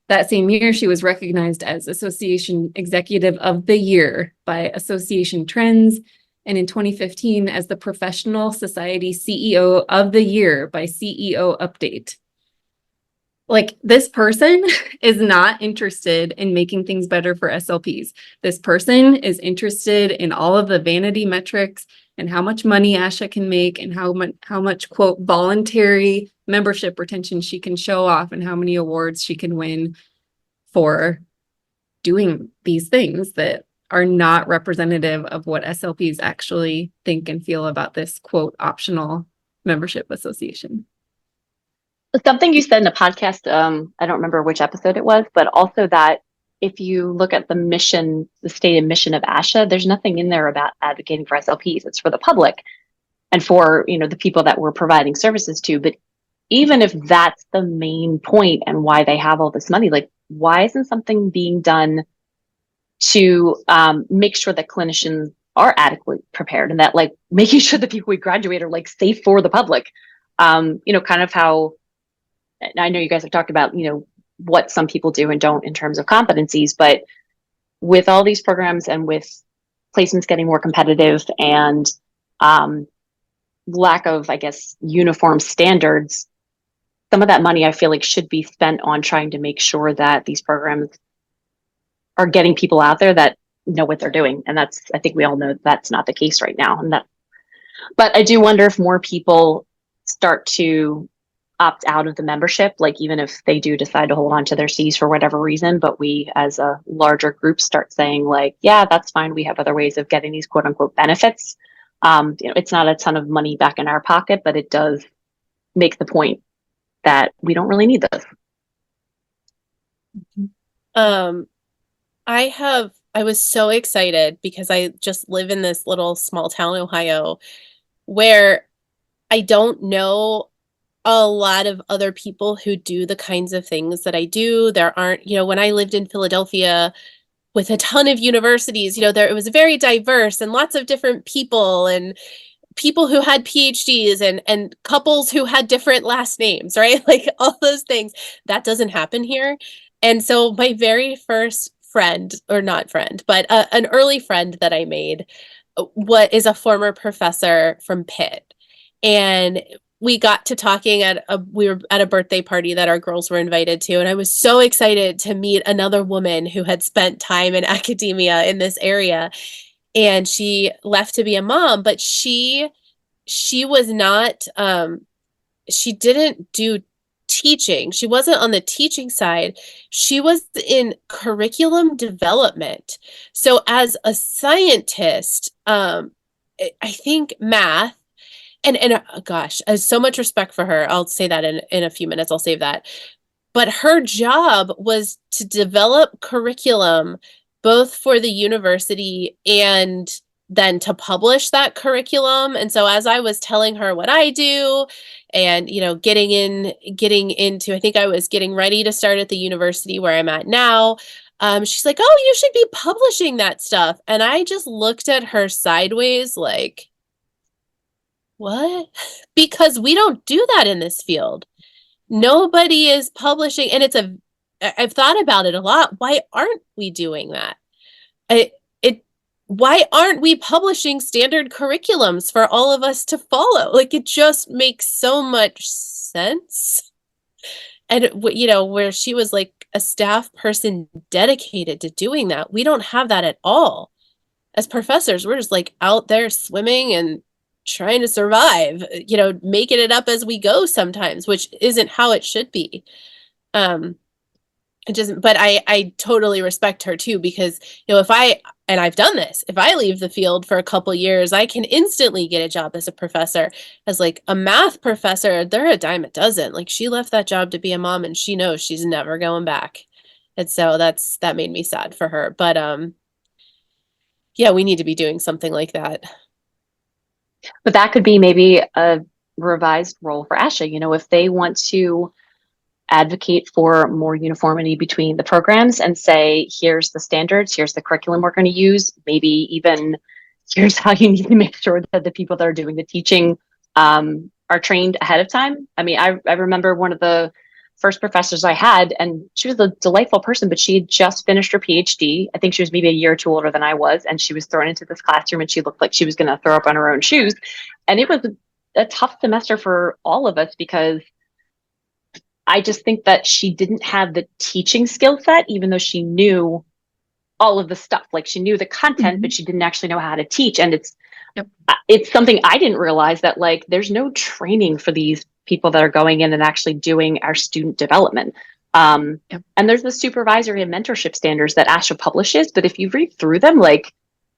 That same year, she was recognized as Association Executive of the Year by Association Trends, and in 2015 as the Professional Society CEO of the Year by CEO Update. Like, this person is not interested in making things better for SLPs. This person is interested in all of the vanity metrics and how much money ASHA can make and how much quote voluntary membership retention she can show off and how many awards she can win for doing these things that are not representative of what SLPs actually think and feel about this quote optional membership association. Something you said in a podcast, I don't remember which episode it was, but also that if you look at the mission, the stated mission of ASHA, there's nothing in there about advocating for SLPs. It's for the public and for, the people that we're providing services to. But even if that's the main point and why they have all this money, like, why isn't something being done to make sure that clinicians are adequately prepared and that, like, making sure the people we graduate are like safe for the public? Kind of how I know you guys have talked about, what some people do and don't in terms of competencies, but with all these programs and with placements getting more competitive and lack of, I guess, uniform standards, some of that money I feel like should be spent on trying to make sure that these programs are getting people out there that know what they're doing. And I think we all know that's not the case right now. But I do wonder if more people start to opt out of the membership, like even if they do decide to hold on to their Cs for whatever reason, but we as a larger group start saying like, yeah, that's fine. We have other ways of getting these quote unquote benefits. It's not a ton of money back in our pocket, but it does make the point that we don't really need this. I was so excited because I just live in this little small town, Ohio, where I don't know a lot of other people who do the kinds of things that I do. There aren't, when I lived in Philadelphia with a ton of universities, it was very diverse and lots of different people and people who had PhDs and couples who had different last names, right? Like all those things. That doesn't happen here. And so my very first friend, or not friend, but an early friend that I made, what is a former professor from Pitt. And we got to talking we were at a birthday party that our girls were invited to. And I was so excited to meet another woman who had spent time in academia in this area. And she left to be a mom, but she was not, she didn't do teaching. She wasn't on the teaching side. She was in curriculum development. So as a scientist, I think math and gosh, I have so much respect for her. I'll say that in a few minutes. I'll save that. But her job was to develop curriculum both for the university and then to publish that curriculum. And so as I was telling her what I do and, getting into, I think I was getting ready to start at the university where I'm at now. She's like, "Oh, you should be publishing that stuff." And I just looked at her sideways like, what? Because we don't do that in this field. Nobody is publishing. And I've thought about it a lot. Why aren't we doing that? Why aren't we publishing standard curriculums for all of us to follow? Like, it just makes so much sense. And, where she was like a staff person dedicated to doing that, we don't have that at all. As professors, we're just like out there swimming and trying to survive, making it up as we go sometimes, which isn't how it should be. It doesn't, but I totally respect her too, because, and I've done this, if I leave the field for a couple years, I can instantly get a job as a professor. As like a math professor, they're a dime a dozen. Like, she left that job to be a mom and she knows she's never going back. And so that made me sad for her. But, yeah, we need to be doing something like that. But that could be maybe a revised role for ASHA, if they want to advocate for more uniformity between the programs and say, here's the standards, here's the curriculum we're going to use, maybe even here's how you need to make sure that the people that are doing the teaching are trained ahead of time. I mean, I remember one of the first professors I had, and she was a delightful person, but she had just finished her PhD. I think she was maybe a year or two older than I was, and she was thrown into this classroom and she looked like she was going to throw up on her own shoes. And it was a tough semester for all of us, because I just think that she didn't have the teaching skill set, even though she knew all of the stuff. Like, she knew the content, but she didn't actually know how to teach. And it's something I didn't realize, that like, there's no training for these people that are going in and actually doing our student development. And there's the supervisory and mentorship standards that ASHA publishes, but if you read through them, like,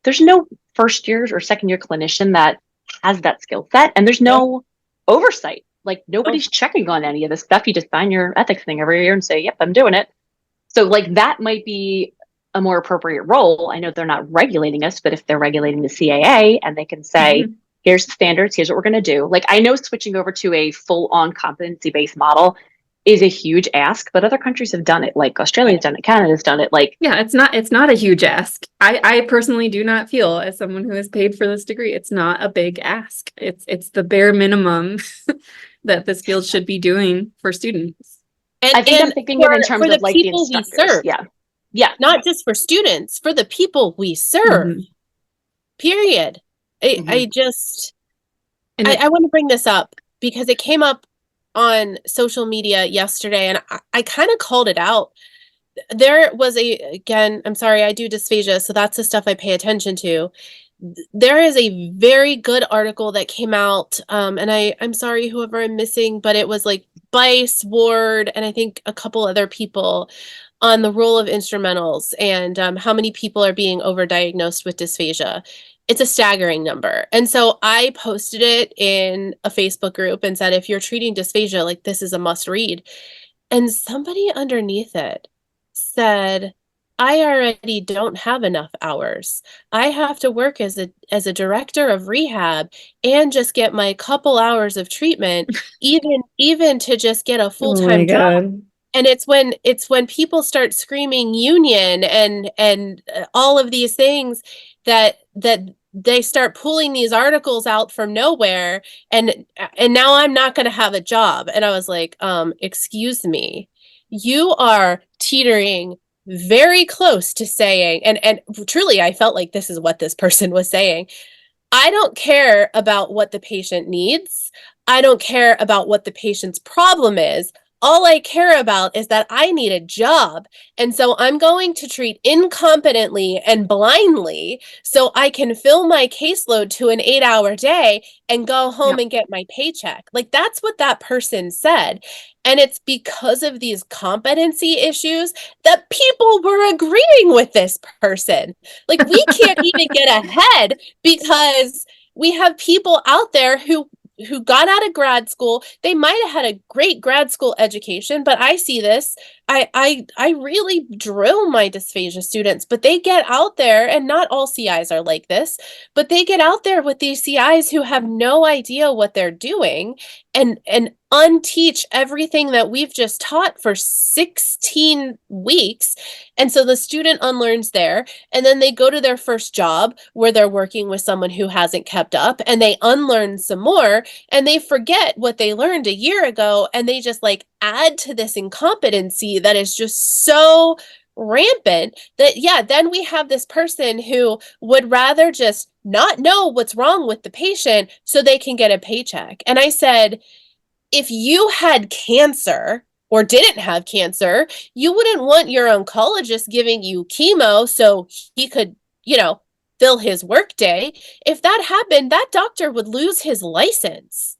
there's no first year or second year clinician that has that skill set, and there's no oversight. Like, nobody's checking on any of this stuff. You just sign your ethics thing every year and say, yep, I'm doing it. So like, that might be a more appropriate role. I know they're not regulating us, but if they're regulating the CAA and they can say, here's the standards, here's what we're going to do. Like, I know switching over to a full-on competency-based model is a huge ask, but other countries have done it. Like, Australia's done it, Canada's done it. Like, Yeah, it's not a huge ask. I personally do not feel, as someone who has paid for this degree, it's not a big ask. It's the bare minimum that this field should be doing for students. And I think I'm thinking of in terms of like the instructors. Yeah. Not just for students, for the people we serve. Period. I want to bring this up because it came up on social media yesterday, and I kind of called it out. There was again, I'm sorry, I do dysphagia, so that's the stuff I pay attention to. There is a very good article that came out, and I'm sorry whoever I'm missing, but it was like Bice, Ward, and I think a couple other people on the role of instrumentals and how many people are being overdiagnosed with dysphagia. It's a staggering number. And so I posted it in a Facebook group and said, if you're treating dysphagia, like, this is a must read. And somebody underneath it said, I already don't have enough hours. I have to work as a director of rehab and just get my couple hours of treatment, even to just get a full-time job. And it's when people start screaming union and all of these things that they start pulling these articles out from nowhere, and now I'm not going to have a job. And I was like, excuse me, you are teetering very close to saying, and truly I felt like this is what this person was saying. I don't care about what the patient needs. I don't care about what the patient's problem is. All I care about is that I need a job. And so I'm going to treat incompetently and blindly so I can fill my caseload to an 8-hour day and go home Yep. and get my paycheck. Like, that's what that person said. And it's because of these competency issues that people were agreeing with this person. Like, we can't even get ahead because we have people out there who got out of grad school. They might have had a great grad school education, but I see this. I really drill my dysphagia students, but they get out there, and not all CIs are like this, but they get out there with these CIs who have no idea what they're doing and unteach everything that we've just taught for 16 weeks. And so the student unlearns there, and then they go to their first job where they're working with someone who hasn't kept up, and they unlearn some more, and they forget what they learned a year ago, and they just like add to this incompetency that is just so rampant that, yeah, then we have this person who would rather just not know what's wrong with the patient so they can get a paycheck. And I said, if you had cancer or didn't have cancer, you wouldn't want your oncologist giving you chemo so he could, fill his workday. If that happened, that doctor would lose his license.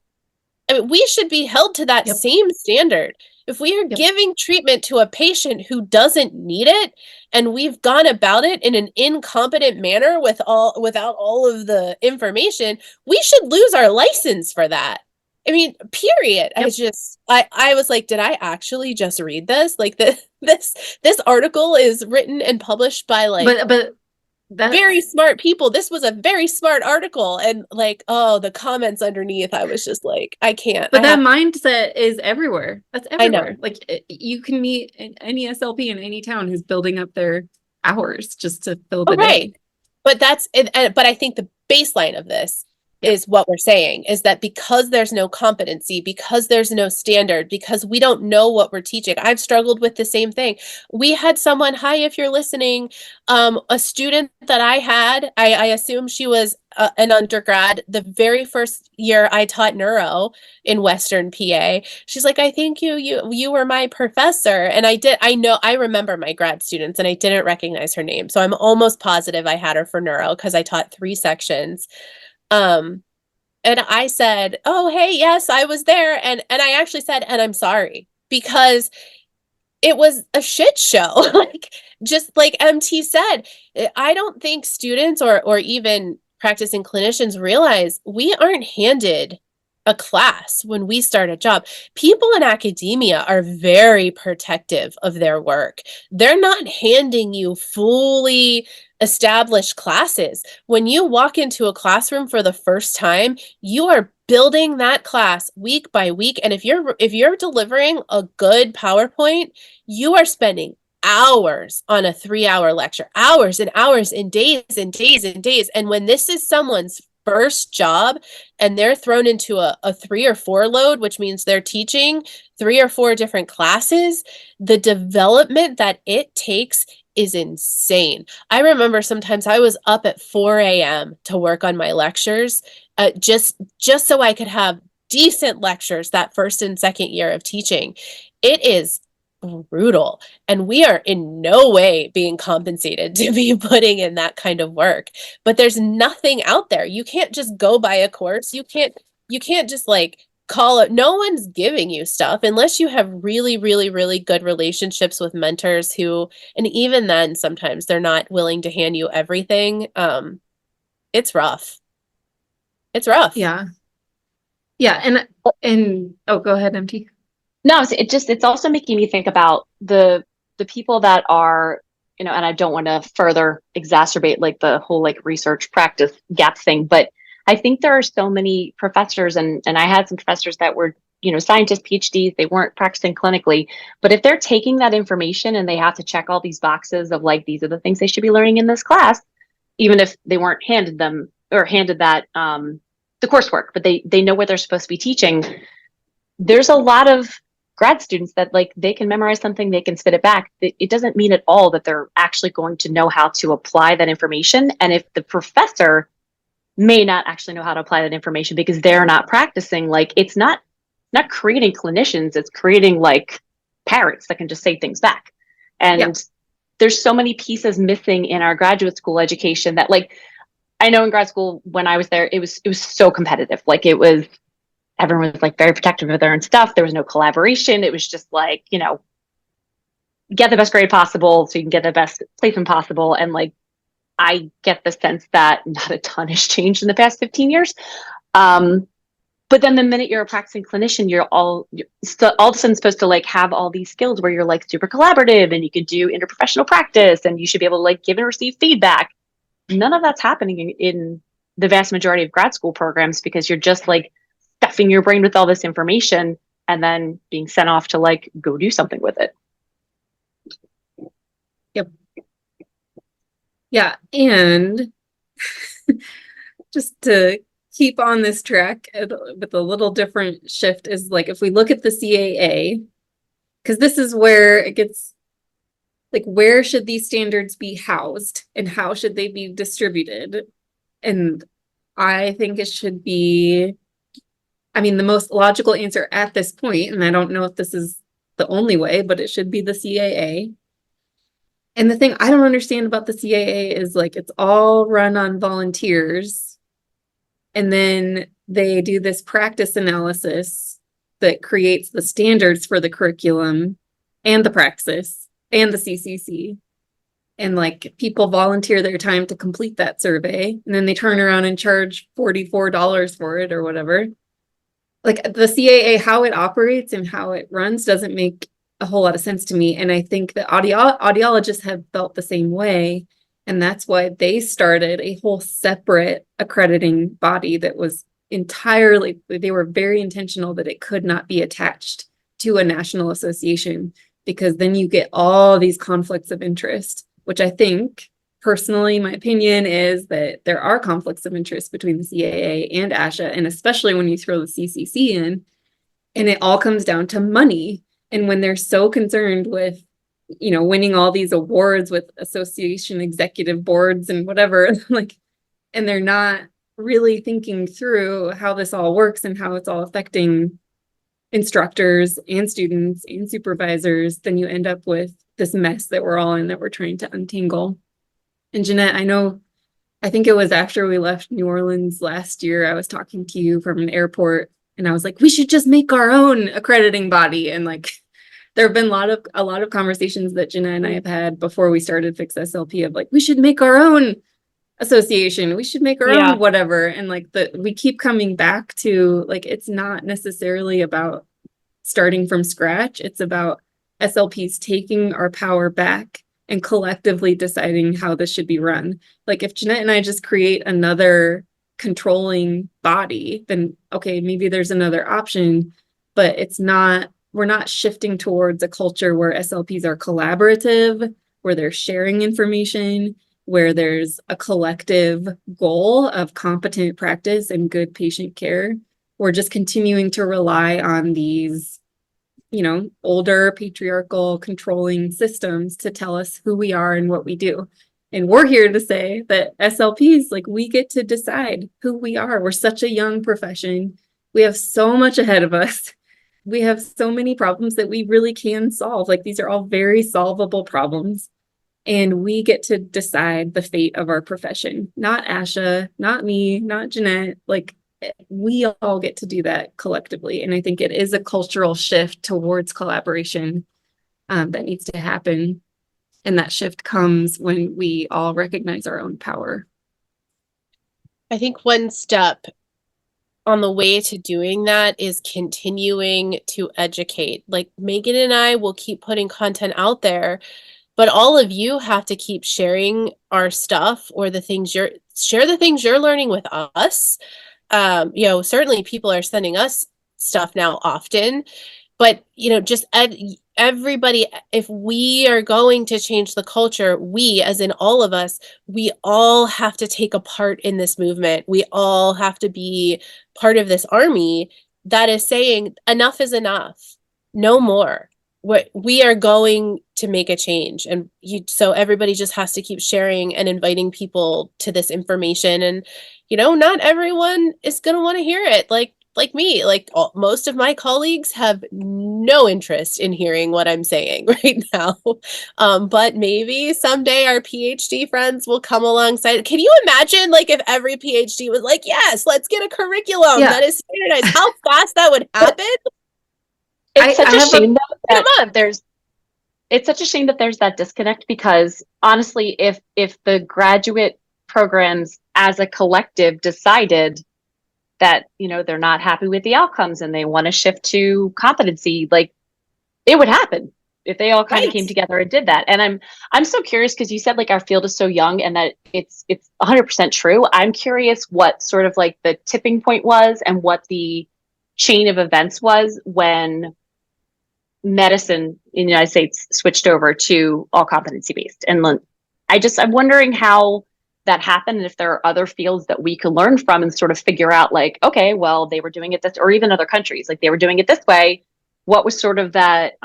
I mean, we should be held to that Yep. same standard. If we are Yep. giving treatment to a patient who doesn't need it, and we've gone about it in an incompetent manner without all of the information, we should lose our license for that. I mean, period. Yep. I was like, did I actually just read this? Like, this article is written and published by But that's very smart people. This was a very smart article, and like, oh, the comments underneath, I was just like, I can't. But I that have- mindset is everywhere. That's I know. everywhere. Like you can meet any SLP in any town who's building up their hours just to fill the Oh, right. day. But but I think the baseline of this is what we're saying is that because there's no competency, because there's no standard, because we don't know what we're teaching. I've struggled with the same thing. We had someone, hi, if you're listening, a student that I had, I assume she was an undergrad, the very first year I taught neuro in Western PA. She's like, I think you were my professor. And I remember my grad students, and I didn't recognize her name. So I'm almost positive I had her for neuro because I taught 3 sections. And I said, oh, hey, yes, I was there. And I actually said, and I'm sorry, because it was a shit show. Like, just like MT said, I don't think students or even practicing clinicians realize we aren't handed a class when we start a job. People in academia are very protective of their work. They're not handing you fully established classes. When you walk into a classroom for the first time, you are building that class week by week. And if you're delivering a good PowerPoint, you are spending hours on a 3-hour lecture, hours and hours and days and days and days. And when this is someone's first job and they're thrown into a 3 or 4 load, which means they're teaching 3 or 4 different classes, the development that it takes is insane. I remember sometimes I was up at 4 a.m. to work on my lectures, just so I could have decent lectures that first and second year of teaching. It is brutal, and we are in no way being compensated to be putting in that kind of work. But there's nothing out there. You can't just go buy a course. You can't just like call it. No one's giving you stuff unless you have really, really, really good relationships with mentors who, and even then, sometimes they're not willing to hand you everything. It's rough. It's rough. Yeah. Yeah. And oh, go ahead, MT. No, it's also making me think about the people that are, and I don't want to further exacerbate like the whole like research practice gap thing, but I think there are so many professors, and I had some professors that were, scientists, PhDs, they weren't practicing clinically, but if they're taking that information and they have to check all these boxes of like, these are the things they should be learning in this class, even if they weren't handed them or handed that, the coursework, but they know what they're supposed to be teaching. There's a lot of grad students that like they can memorize something, they can spit it back. It doesn't mean at all that they're actually going to know how to apply that information. And if the professor may not actually know how to apply that information because they're not practicing, like it's not creating clinicians, it's creating like parrots that can just say things back. And Yeah. there's so many pieces missing in our graduate school education that like, I know in grad school when I was there, it was so competitive. Like it was, everyone was like very protective of their own stuff. There was no collaboration. It was just like, you know, get the best grade possible so you can get the best placement possible. And like, I get the sense that not a ton has changed in the past 15 years. But then the minute you're a practicing clinician, you're all of a sudden supposed to like have all these skills where you're like super collaborative and you can do interprofessional practice and you should be able to like give and receive feedback. None of that's happening in the vast majority of grad school programs because you're just like stuffing your brain with all this information and then being sent off to like go do something with it. Yeah. And just to keep on this track with a little different shift is like, if we look at the CAA, because this is where it gets like, where should these standards be housed and how should they be distributed? And I think it should be, I mean, the most logical answer at this point, and I don't know if this is the only way, but it should be the CAA. And the thing I don't understand about the CAA is like, it's all run on volunteers. And then they do this practice analysis that creates the standards for the curriculum and the praxis and the CCC. And like people volunteer their time to complete that survey. And then they turn around and charge $44 for it or whatever. Like the CAA, how it operates and how it runs doesn't make a whole lot of sense to me. And I think that audiologists have felt the same way. And that's why they started a whole separate accrediting body that was entirely, they were very intentional that it could not be attached to a national association, because then you get all these conflicts of interest, which I think personally, my opinion is that there are conflicts of interest between the CAA and ASHA, and especially when you throw the CCC in, and it all comes down to money. And when they're so concerned with, you know, winning all these awards with association executive boards and whatever, like, and they're not really thinking through how this all works and how it's all affecting instructors and students and supervisors, then you end up with this mess that we're all in that we're trying to untangle. And Jeanette, I think it was after we left New Orleans last year, I was talking to you from an airport and I was like, we should just make our own accrediting body. And like, there have been a lot of conversations that Jeanette and I have had before we started Fix SLP of like, we should make our own association. We should make our own whatever. And like we keep coming back to like, it's not necessarily about starting from scratch. It's about SLPs taking our power back and collectively deciding how this should be run. Like if Jeanette and I just create another controlling body, then okay, maybe there's another option, but we're not shifting towards a culture where SLPs are collaborative, where they're sharing information, where there's a collective goal of competent practice and good patient care. We're just continuing to rely on these, you know, older patriarchal controlling systems to tell us who we are and what we do. And we're here to say that SLPs, like, we get to decide who we are. We're such a young profession. We have so much ahead of us. We have so many problems that we really can solve. Like, these are all very solvable problems. And we get to decide the fate of our profession. Not Asha, not me, not Jeanette. Like, we all get to do that collectively. And I think it is a cultural shift towards collaboration that needs to happen. And that shift comes when we all recognize our own power. I think one step on the way to doing that is continuing to educate. Like Megan and I will keep putting content out there, but all of you have to keep sharing our stuff or share the things you're learning with us. You know, certainly people are sending us stuff now often, but you know, just everybody, if we are going to change the culture, we, as in all of us, we all have to take a part in this movement. We all have to be part of this army that is saying enough is enough. no more. We are going to make a change, and so everybody just has to keep sharing and inviting people to this information. And not everyone is going to want to hear it. Like me, most of my colleagues have no interest in hearing what I'm saying right now. But maybe someday our PhD friends will come alongside. Can you imagine, if every PhD was like, yes, let's get a curriculum Yeah. that is standardized, how fast that would happen? It's such I a have shame though Come that it's such a shame that there's that disconnect, because honestly, if the graduate programs as a collective decided that, they're not happy with the outcomes and they want to shift to competency, it would happen if they all kind of Right. came together and did that. And I'm so curious, because you said our field is so young and that it's 100% true. I'm curious what sort of the tipping point was and what the chain of events was when medicine in the United States switched over to all competency based. And I'm wondering how that happened, and if there are other fields that we could learn from and sort of figure out okay, well, they were doing it this, or even other countries, they were doing it this way. What was sort of that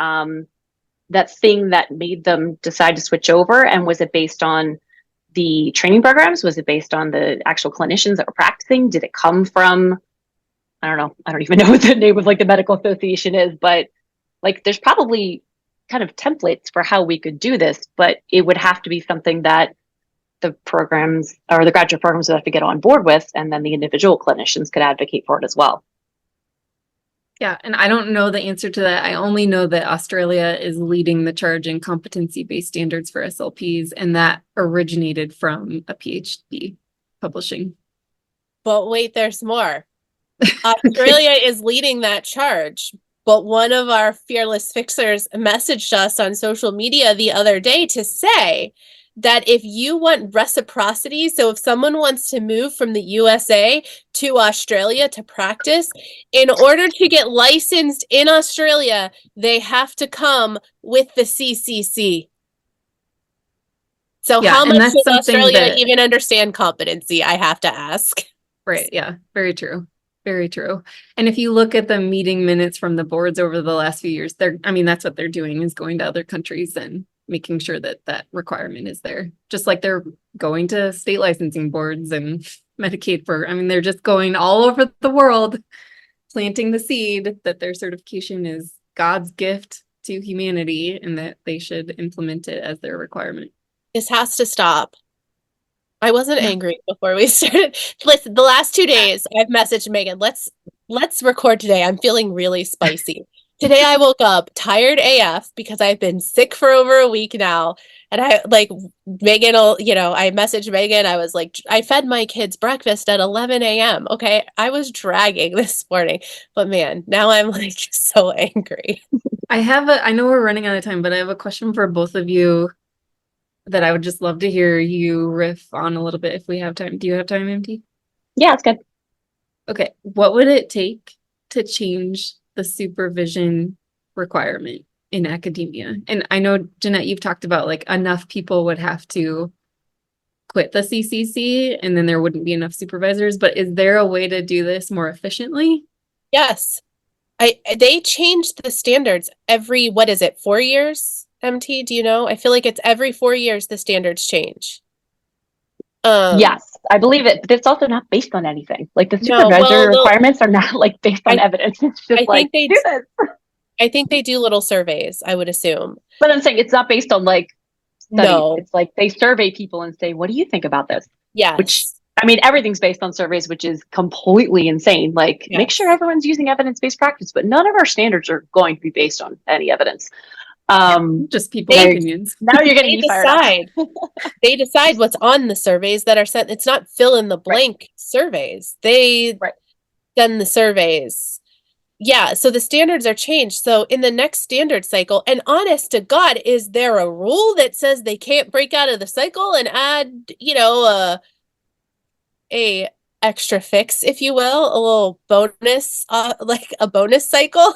thing that made them decide to switch over? And was it based on the training programs? Was it based on the actual clinicians that were practicing? Did it come from, I don't know, I don't even know what the name of the medical association is, but there's probably kind of templates for how we could do this, but it would have to be something that the programs or the graduate programs would have to get on board with, and then the individual clinicians could advocate for it as well. Yeah, and I don't know the answer to that. I only know that Australia is leading the charge in competency-based standards for SLPs, and that originated from a PhD publishing. But wait, there's more. Australia is leading that charge. But one of our fearless fixers messaged us on social media the other day to say that if you want reciprocity, so if someone wants to move from the USA to Australia to practice, in order to get licensed in Australia, they have to come with the CCC. So Yeah, how and much that's does something Australia that- even understand competency? I have to ask. Right, yeah, very true. Very true. And if you look at the meeting minutes from the boards over the last few years, that's what they're doing, is going to other countries and making sure that that requirement is there. Just like they're going to state licensing boards and Medicaid they're just going all over the world, planting the seed that their certification is God's gift to humanity and that they should implement it as their requirement. This has to stop. I wasn't angry before we started. Listen, the last 2 days I've messaged Megan, let's record today. I'm feeling really spicy. Today I woke up tired AF because I've been sick for over a week now. And Megan I messaged Megan. I was like, I fed my kids breakfast at 11 a.m. Okay. I was dragging this morning, but man, now I'm so angry. I know we're running out of time, but I have a question for both of you that I would just love to hear you riff on a little bit if we have time. Do you have time, MT? Yeah, it's good. Okay. What would it take to change the supervision requirement in academia? And I know, Jeanette, you've talked about enough people would have to quit the CCC and then there wouldn't be enough supervisors, but is there a way to do this more efficiently? Yes. They changed the standards every, 4 years? MT, do you know? I feel like it's every 4 years the standards change. Yes, I believe it, but it's also not based on anything. The No, supervisory requirements are not based on evidence. It's just I think do this. I think they do little surveys, I would assume. But I'm saying it's not based on studies. No. It's they survey people and say, what do you think about this? Yes. Which, everything's based on surveys, which is completely insane. Make sure everyone's using evidence-based practice, but none of our standards are going to be based on any evidence. Just people's opinions. Now you're getting me fired up. They decide what's on the surveys that are sent. It's not fill in the blank surveys. They send the surveys. Yeah, so the standards are changed. So in the next standard cycle, and honest to God, is there a rule that says they can't break out of the cycle and add, a extra fix, if you will, a little bonus, a bonus cycle?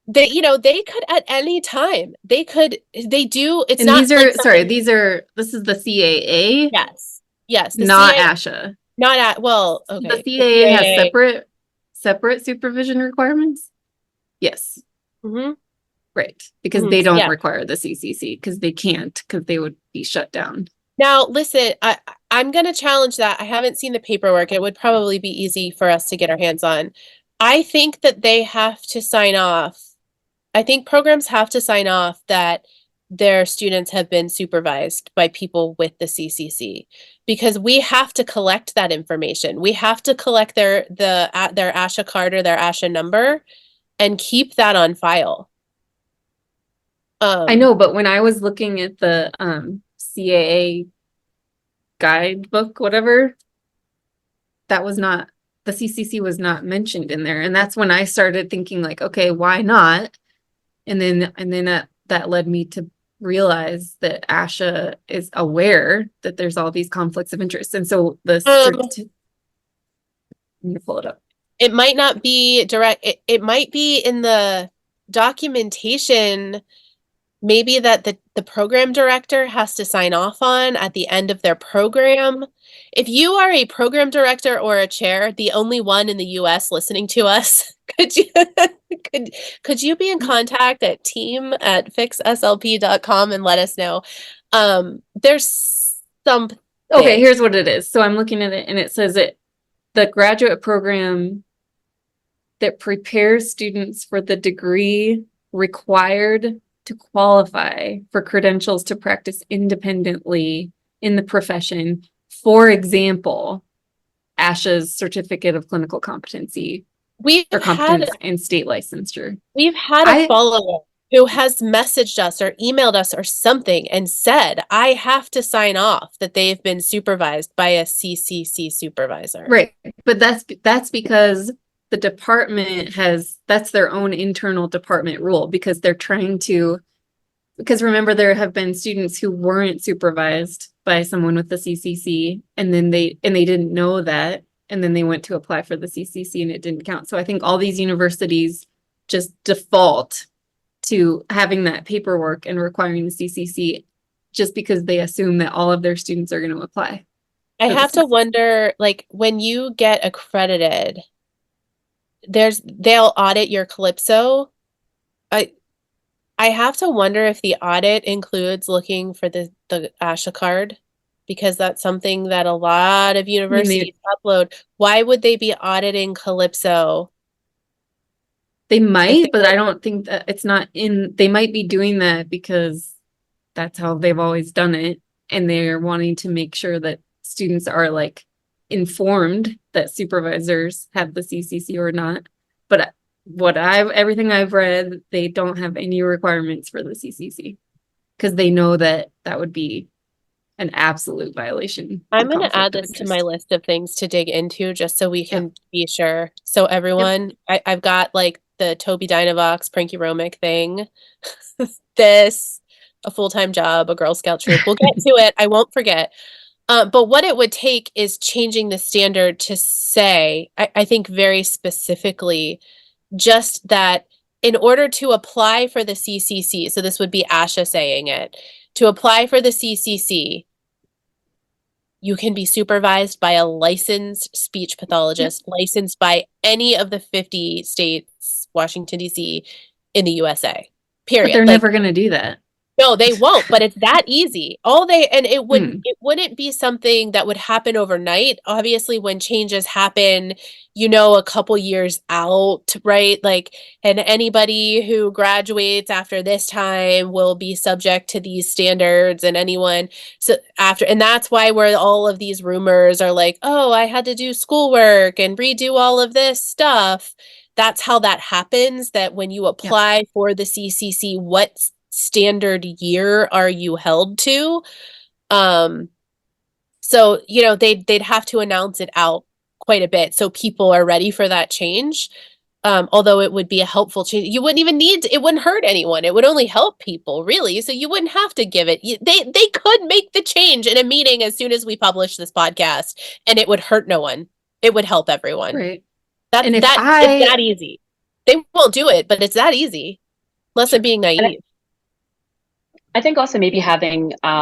They could at any time. They do. It's And not. This is the CAA. Yes. The Not CAA ASHA. Not okay. The CAA has separate supervision requirements. Yes. Mhm. Right. Because Mhm. they don't Yeah. require the CCC because they can't, because they would be shut down. Now, listen, I'm going to challenge that. I haven't seen the paperwork. It would probably be easy for us to get our hands on. I think that they have to sign off. I think programs have to sign off that their students have been supervised by people with the CCC, because we have to collect that information. We have to collect their ASHA card or their ASHA number and keep that on file. I know, but when I was looking at the CAA guidebook, whatever, that was not, the CCC was not mentioned in there. And that's when I started thinking like, okay, why not? And then that led me to realize that ASHA is aware that there's all these conflicts of interest. And so the let me pull it up. It might not be direct. It might be in the documentation, maybe that the program director has to sign off on at the end of their program. If you are a program director or a chair, the only one in the US listening to us, could you could you be in contact at team@fixslp.com and let us know? There's some Okay, here's what it is. So I'm looking at it and it says that the graduate program that prepares students for the degree required to qualify for credentials to practice independently in the profession. For example, ASHA's certificate of clinical competency we've or had competence and state licensure. We've had a follower who has messaged us or emailed us or something and said, I have to sign off that they've been supervised by a CCC supervisor. Right. But that's because the department that's their own internal department rule, because they're trying to, because remember, there have been students who weren't supervised by someone with the CCC, and then they didn't know that, and then they went to apply for the CCC and it didn't count. So I think all these universities just default to having that paperwork and requiring the CCC just because they assume that all of their students are going to apply. I have to wonder, like, when you get accredited, they'll audit your Calypso. I have to wonder if the audit includes looking for the ASHA card, because that's something that a lot of universities upload. Why would they be auditing Calypso? They might, but I don't think that it's not in, they might be doing that because that's how they've always done it. And they're wanting to make sure that students are like informed that supervisors have the CCC or not. But everything I've read, they don't have any requirements for the CCC because they know that that would be an absolute violation. I'm going to add this to my list of things to dig into just so we can be sure. So everyone, I've got like the Toby Dynavox, Pranky Romic thing, this, a full-time job, a Girl Scout troop. We'll get to it. I won't forget. But what it would take is changing the standard to say, I think very specifically, just that in order to apply for the CCC, so this would be ASHA saying it, to apply for the CCC, you can be supervised by a licensed speech pathologist, licensed by any of the 50 states, Washington, D.C., in the USA. Period. But they're never going to do that. No, they won't, but it's that easy. It wouldn't be something that would happen overnight. Obviously, when changes happen, a couple years out, right? Like, and anybody who graduates after this time will be subject to these standards, and anyone and that's why where all of these rumors are like, oh, I had to do schoolwork and redo all of this stuff. That's how that happens, that when you apply for the CCC, what standard year are you held to? So, they'd have to announce it out quite a bit so people are ready for that change. Although it would be a helpful change. You wouldn't even it wouldn't hurt anyone. It would only help people, really. So you wouldn't have to give it. They could make the change in a meeting as soon as we publish this podcast, and it would hurt no one. It would help everyone. Right. It's that easy. They won't do it, but it's that easy. Unless I'm being naive. I think also maybe having, I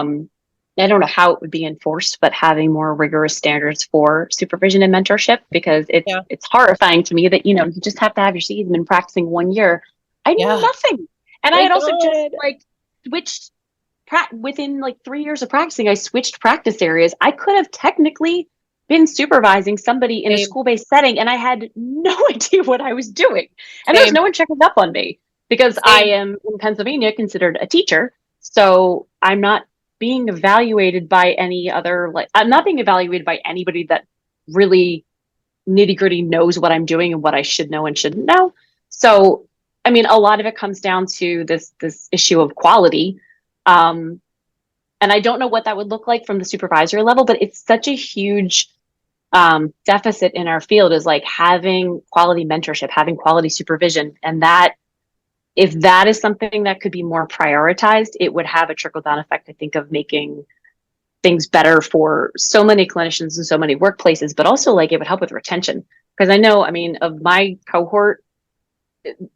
don't know how it would be enforced, but having more rigorous standards for supervision and mentorship, because it's horrifying to me that, you just have to have your seed been practicing 1 year. I knew Yeah. nothing. And I My had also just God. like switched within like 3 years of practicing, I switched practice areas. I could have technically been supervising somebody in a Same. school-based setting, and I had no idea what I was doing. And there was Same. no one checking up on me because I Same. am in Pennsylvania considered a teacher. So I'm not being evaluated by any other, like, I'm not being evaluated by anybody that really nitty gritty knows what I'm doing and what I should know and shouldn't know. So, I mean, a lot of it comes down to this issue of quality. Um, and I don't know what that would look like from the supervisory level, but it's such a huge deficit in our field is like having quality mentorship, having quality supervision. And that, if that is something that could be more prioritized, it would have a trickle down effect, I think, of making things better for so many clinicians and so many workplaces, but also like it would help with retention. Because I know, I mean, of my cohort,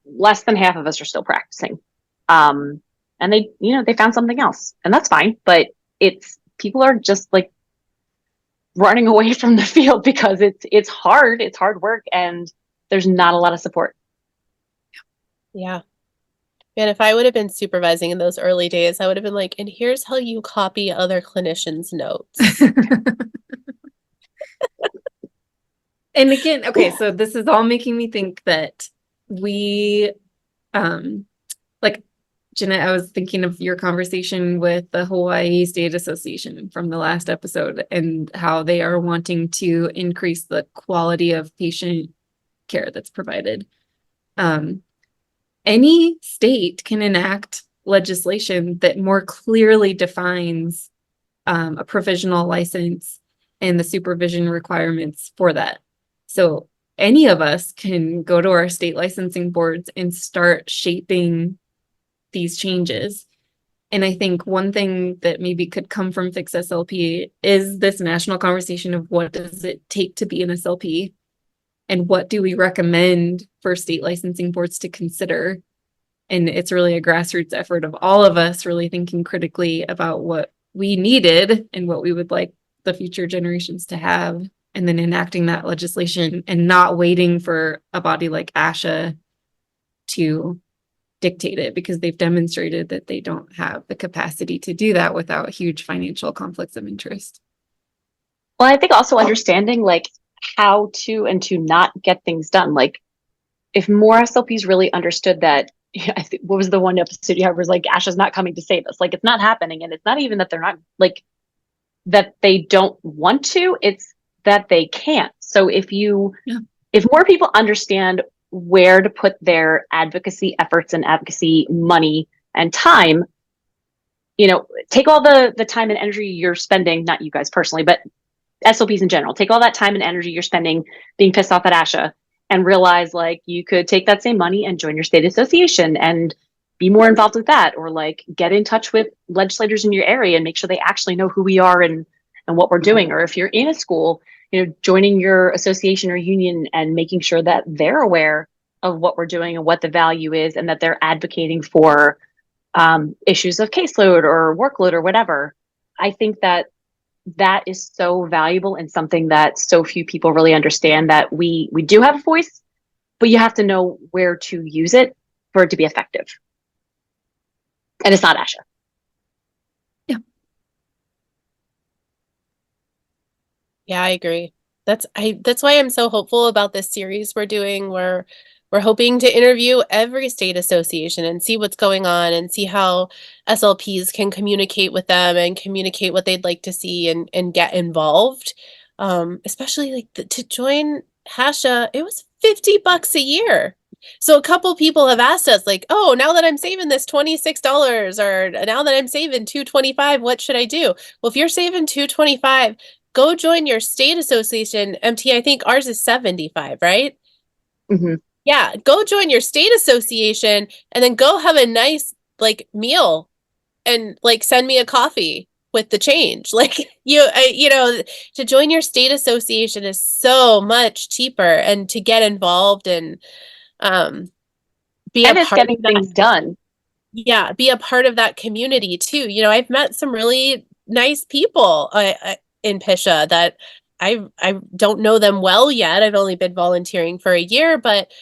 less than half of us are still practicing. And they, you know, they found something else, and that's fine. But it's, people are just like running away from the field because it's hard work, and there's not a lot of support. Yeah. And if I would have been supervising in those early days, I would have been like, and here's how you copy other clinicians' notes. And again, okay, so this is all making me think that we, like, Jeanette, I was thinking of your conversation with the Hawaii State Association from the last episode and how they are wanting to increase the quality of patient care that's provided. Any state can enact legislation that more clearly defines a provisional license and the supervision requirements for that. So any of us can go to our state licensing boards and start shaping these changes. And I think one thing that maybe could come from Fix SLP is this national conversation of what does it take to be an SLP, and what do we recommend for state licensing boards to consider. And it's really a grassroots effort of all of us really thinking critically about what we needed and what we would like the future generations to have, and then enacting that legislation and not waiting for a body like ASHA to dictate it, because they've demonstrated that they don't have the capacity to do that without huge financial conflicts of interest. Well, I think also understanding like how to and to not get things done. Like if more SLPs really understood that, I think, what was the one episode you had was like, ASHA's not coming to save us. Like it's not happening. And it's not even that they're not, like, that they don't want to, it's that they can't. So if more people understand where to put their advocacy efforts and advocacy money and time, you know, take all the time and energy you're spending, not you guys personally, but SLPs in general, take all that time and energy you're spending being pissed off at ASHA, and realize like you could take that same money and join your state association and be more involved with that, or like get in touch with legislators in your area and make sure they actually know who we are and what we're doing. Or if you're in a school, you know, joining your association or union and making sure that they're aware of what we're doing and what the value is, and that they're advocating for issues of caseload or workload or whatever. I think that is so valuable, and something that so few people really understand, that we do have a voice, but you have to know where to use it for it to be effective. And it's not ASHA. Yeah, I agree. That's why I'm so hopeful about this series we're doing, where we're hoping to interview every state association and see what's going on and see how SLPs can communicate with them and communicate what they'd like to see and get involved. Especially like to join HASHA, it was $50 a year. So a couple people have asked us like, oh, now that I'm saving this $26, or now that I'm saving $225, what should I do? Well, if you're saving $225, go join your state association. MT, I think ours is $75, right? Mm-hmm. Yeah, go join your state association and then go have a nice like meal and like send me a coffee with the change. Like you know, to join your state association is so much cheaper, and to get involved and be and a it's part getting of that. things done. Yeah, be a part of that community too. You know, I've met some really nice people in Pisha that I don't know them well yet. I've only been volunteering for a year, but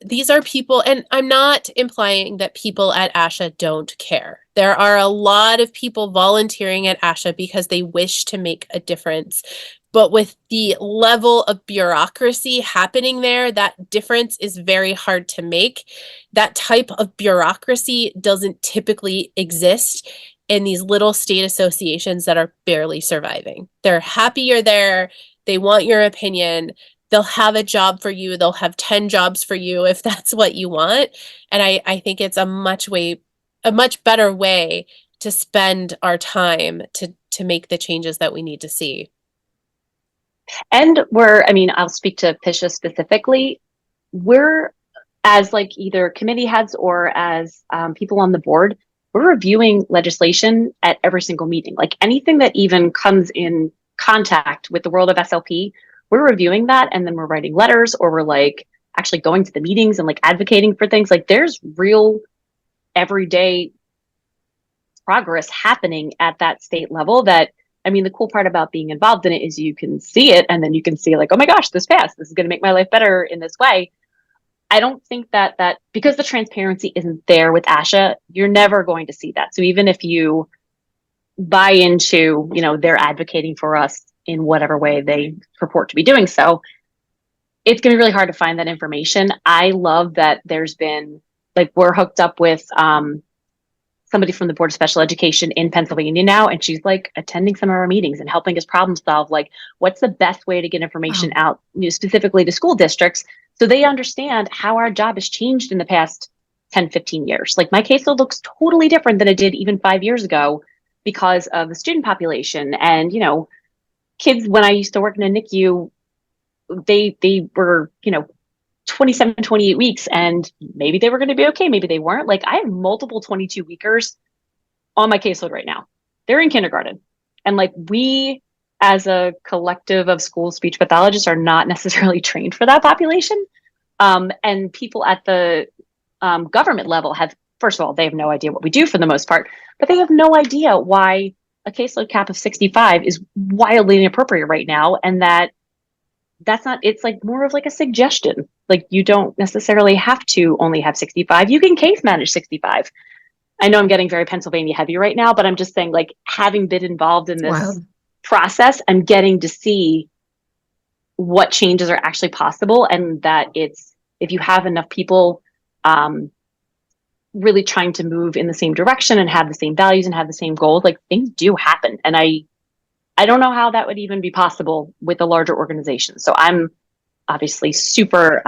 These are people, and I'm not implying that people at ASHA don't care. There are a lot of people volunteering at ASHA because they wish to make a difference. But with the level of bureaucracy happening there, that difference is very hard to make. That type of bureaucracy doesn't typically exist in these little state associations that are barely surviving. They're happy you're there. They want your opinion. They'll have a job for you. They'll have 10 jobs for you if that's what you want. And I think it's a much better way to spend our time to make the changes that we need to see. And I'll speak to Pisha specifically. We're, as like either committee heads or as people on the board, we're reviewing legislation at every single meeting. Like anything that even comes in contact with the world of SLP, we're reviewing that, and then we're writing letters, or we're like actually going to the meetings and like advocating for things. Like there's real everyday progress happening at that state level that, the cool part about being involved in it is you can see it, and then you can see like, oh my gosh, this passed. This is going to make my life better in this way. I don't think that because the transparency isn't there with ASHA, you're never going to see that. So even if you buy into, they're advocating for us in whatever way they purport to be doing so, it's going to be really hard to find that information. I love that there's been, like, we're hooked up with somebody from the Board of Special Education in Pennsylvania now, and she's like attending some of our meetings and helping us problem solve, like, what's the best way to get information out, specifically to school districts, so they understand how our job has changed in the past 10, 15 years. Like my caseload looks totally different than it did even 5 years ago because of the student population. And, kids, when I used to work in a NICU, they were, 27, 28 weeks, and maybe they were going to be okay. Maybe they weren't. Like I have multiple 22 weekers on my caseload right now. They're in kindergarten. And like we, as a collective of school speech pathologists, are not necessarily trained for that population. And people at the government level have, first of all, they have no idea what we do for the most part, but they have no idea why a caseload cap of 65 is wildly inappropriate right now. And that's not, it's like more of like a suggestion. Like you don't necessarily have to only have 65. You can case manage 65. I know I'm getting very Pennsylvania heavy right now, but I'm just saying, like, having been involved in this process, I'm getting to see what changes are actually possible, and that it's, if you have enough people really trying to move in the same direction and have the same values and have the same goals, like things do happen. And I don't know how that would even be possible with a larger organization. So I'm obviously super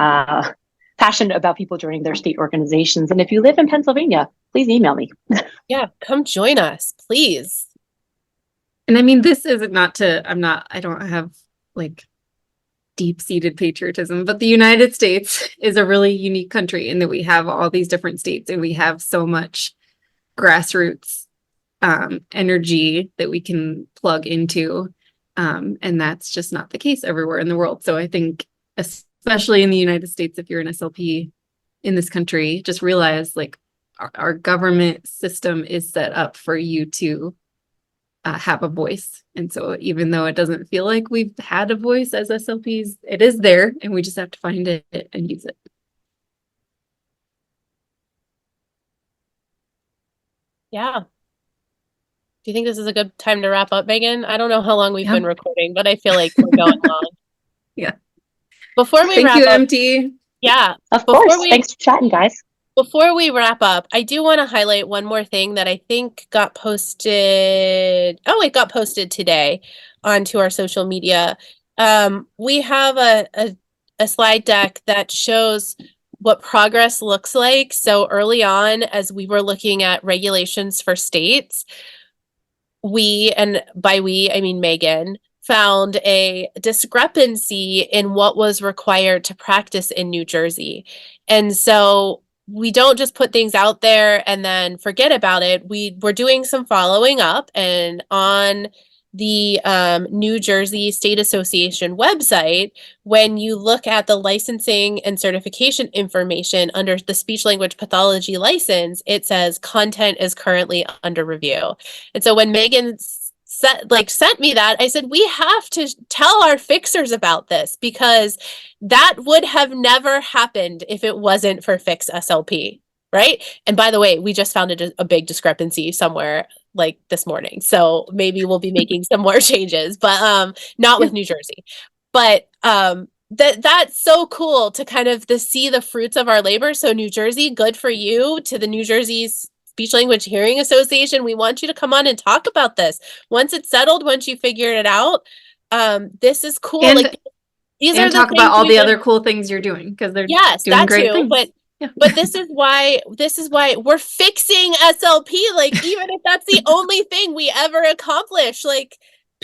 passionate about people joining their state organizations. And if you live in Pennsylvania, please email me. Yeah, come join us, please. And this is I don't have like deep-seated patriotism, but the United States is a really unique country in that we have all these different states, and we have so much grassroots energy that we can plug into. And that's just not the case everywhere in the world. So I think, especially in the United States, if you're an SLP in this country, just realize like our government system is set up for you to have a voice. And so even though it doesn't feel like we've had a voice as SLPs, it is there, and we just have to find it and use it. Yeah. Do you think this is a good time to wrap up, Megan? I don't know how long we've been recording, but I feel like we're going long. Yeah. Before we Thank wrap you, up, MT. yeah. Of course. Thanks for chatting, guys. Before we wrap up, I do want to highlight one more thing that I think got posted. Oh, it got posted today onto our social media. We have a slide deck that shows what progress looks like. So early on, as we were looking at regulations for states, we, and by we, I mean Megan, found a discrepancy in what was required to practice in New Jersey. And so we don't just put things out there and then forget about it. We're doing some following up, and on the New Jersey State Association website, when you look at the licensing and certification information under the speech language pathology license, it says content is currently under review. And so when Megan sent me that, I said, we have to tell our fixers about this, because that would have never happened if it wasn't for Fix SLP, right? And by the way, we just found a big discrepancy somewhere like this morning, so maybe we'll be making some more changes, but not with New Jersey. But that's so cool to kind of see the fruits of our labor. So New Jersey, good for you. To the New Jersey Speech Language Hearing Association, we want you to come on and talk about this. Once it's settled, once you figured it out, this is cool. And, like these and are the talk about things all we the did- other cool things you're doing, because they're Yes, doing that great too. things. But this is why we're fixing SLP. Like, even if that's the only thing we ever accomplish, like,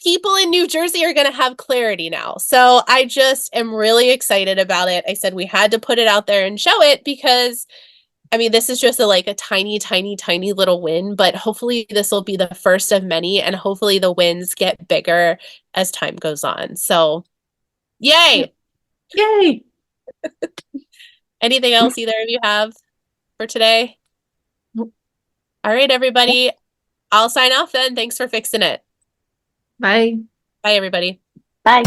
people in New Jersey are going to have clarity now. So I just am really excited about it. I said we had to put it out there and show it, because I mean, this is just a tiny, tiny, tiny little win, but hopefully this will be the first of many, and hopefully the wins get bigger as time goes on. So yay. Yay! Anything else either of you have for today? Nope. All right, everybody. I'll sign off then. Thanks for fixing it. Bye. Bye, everybody. Bye.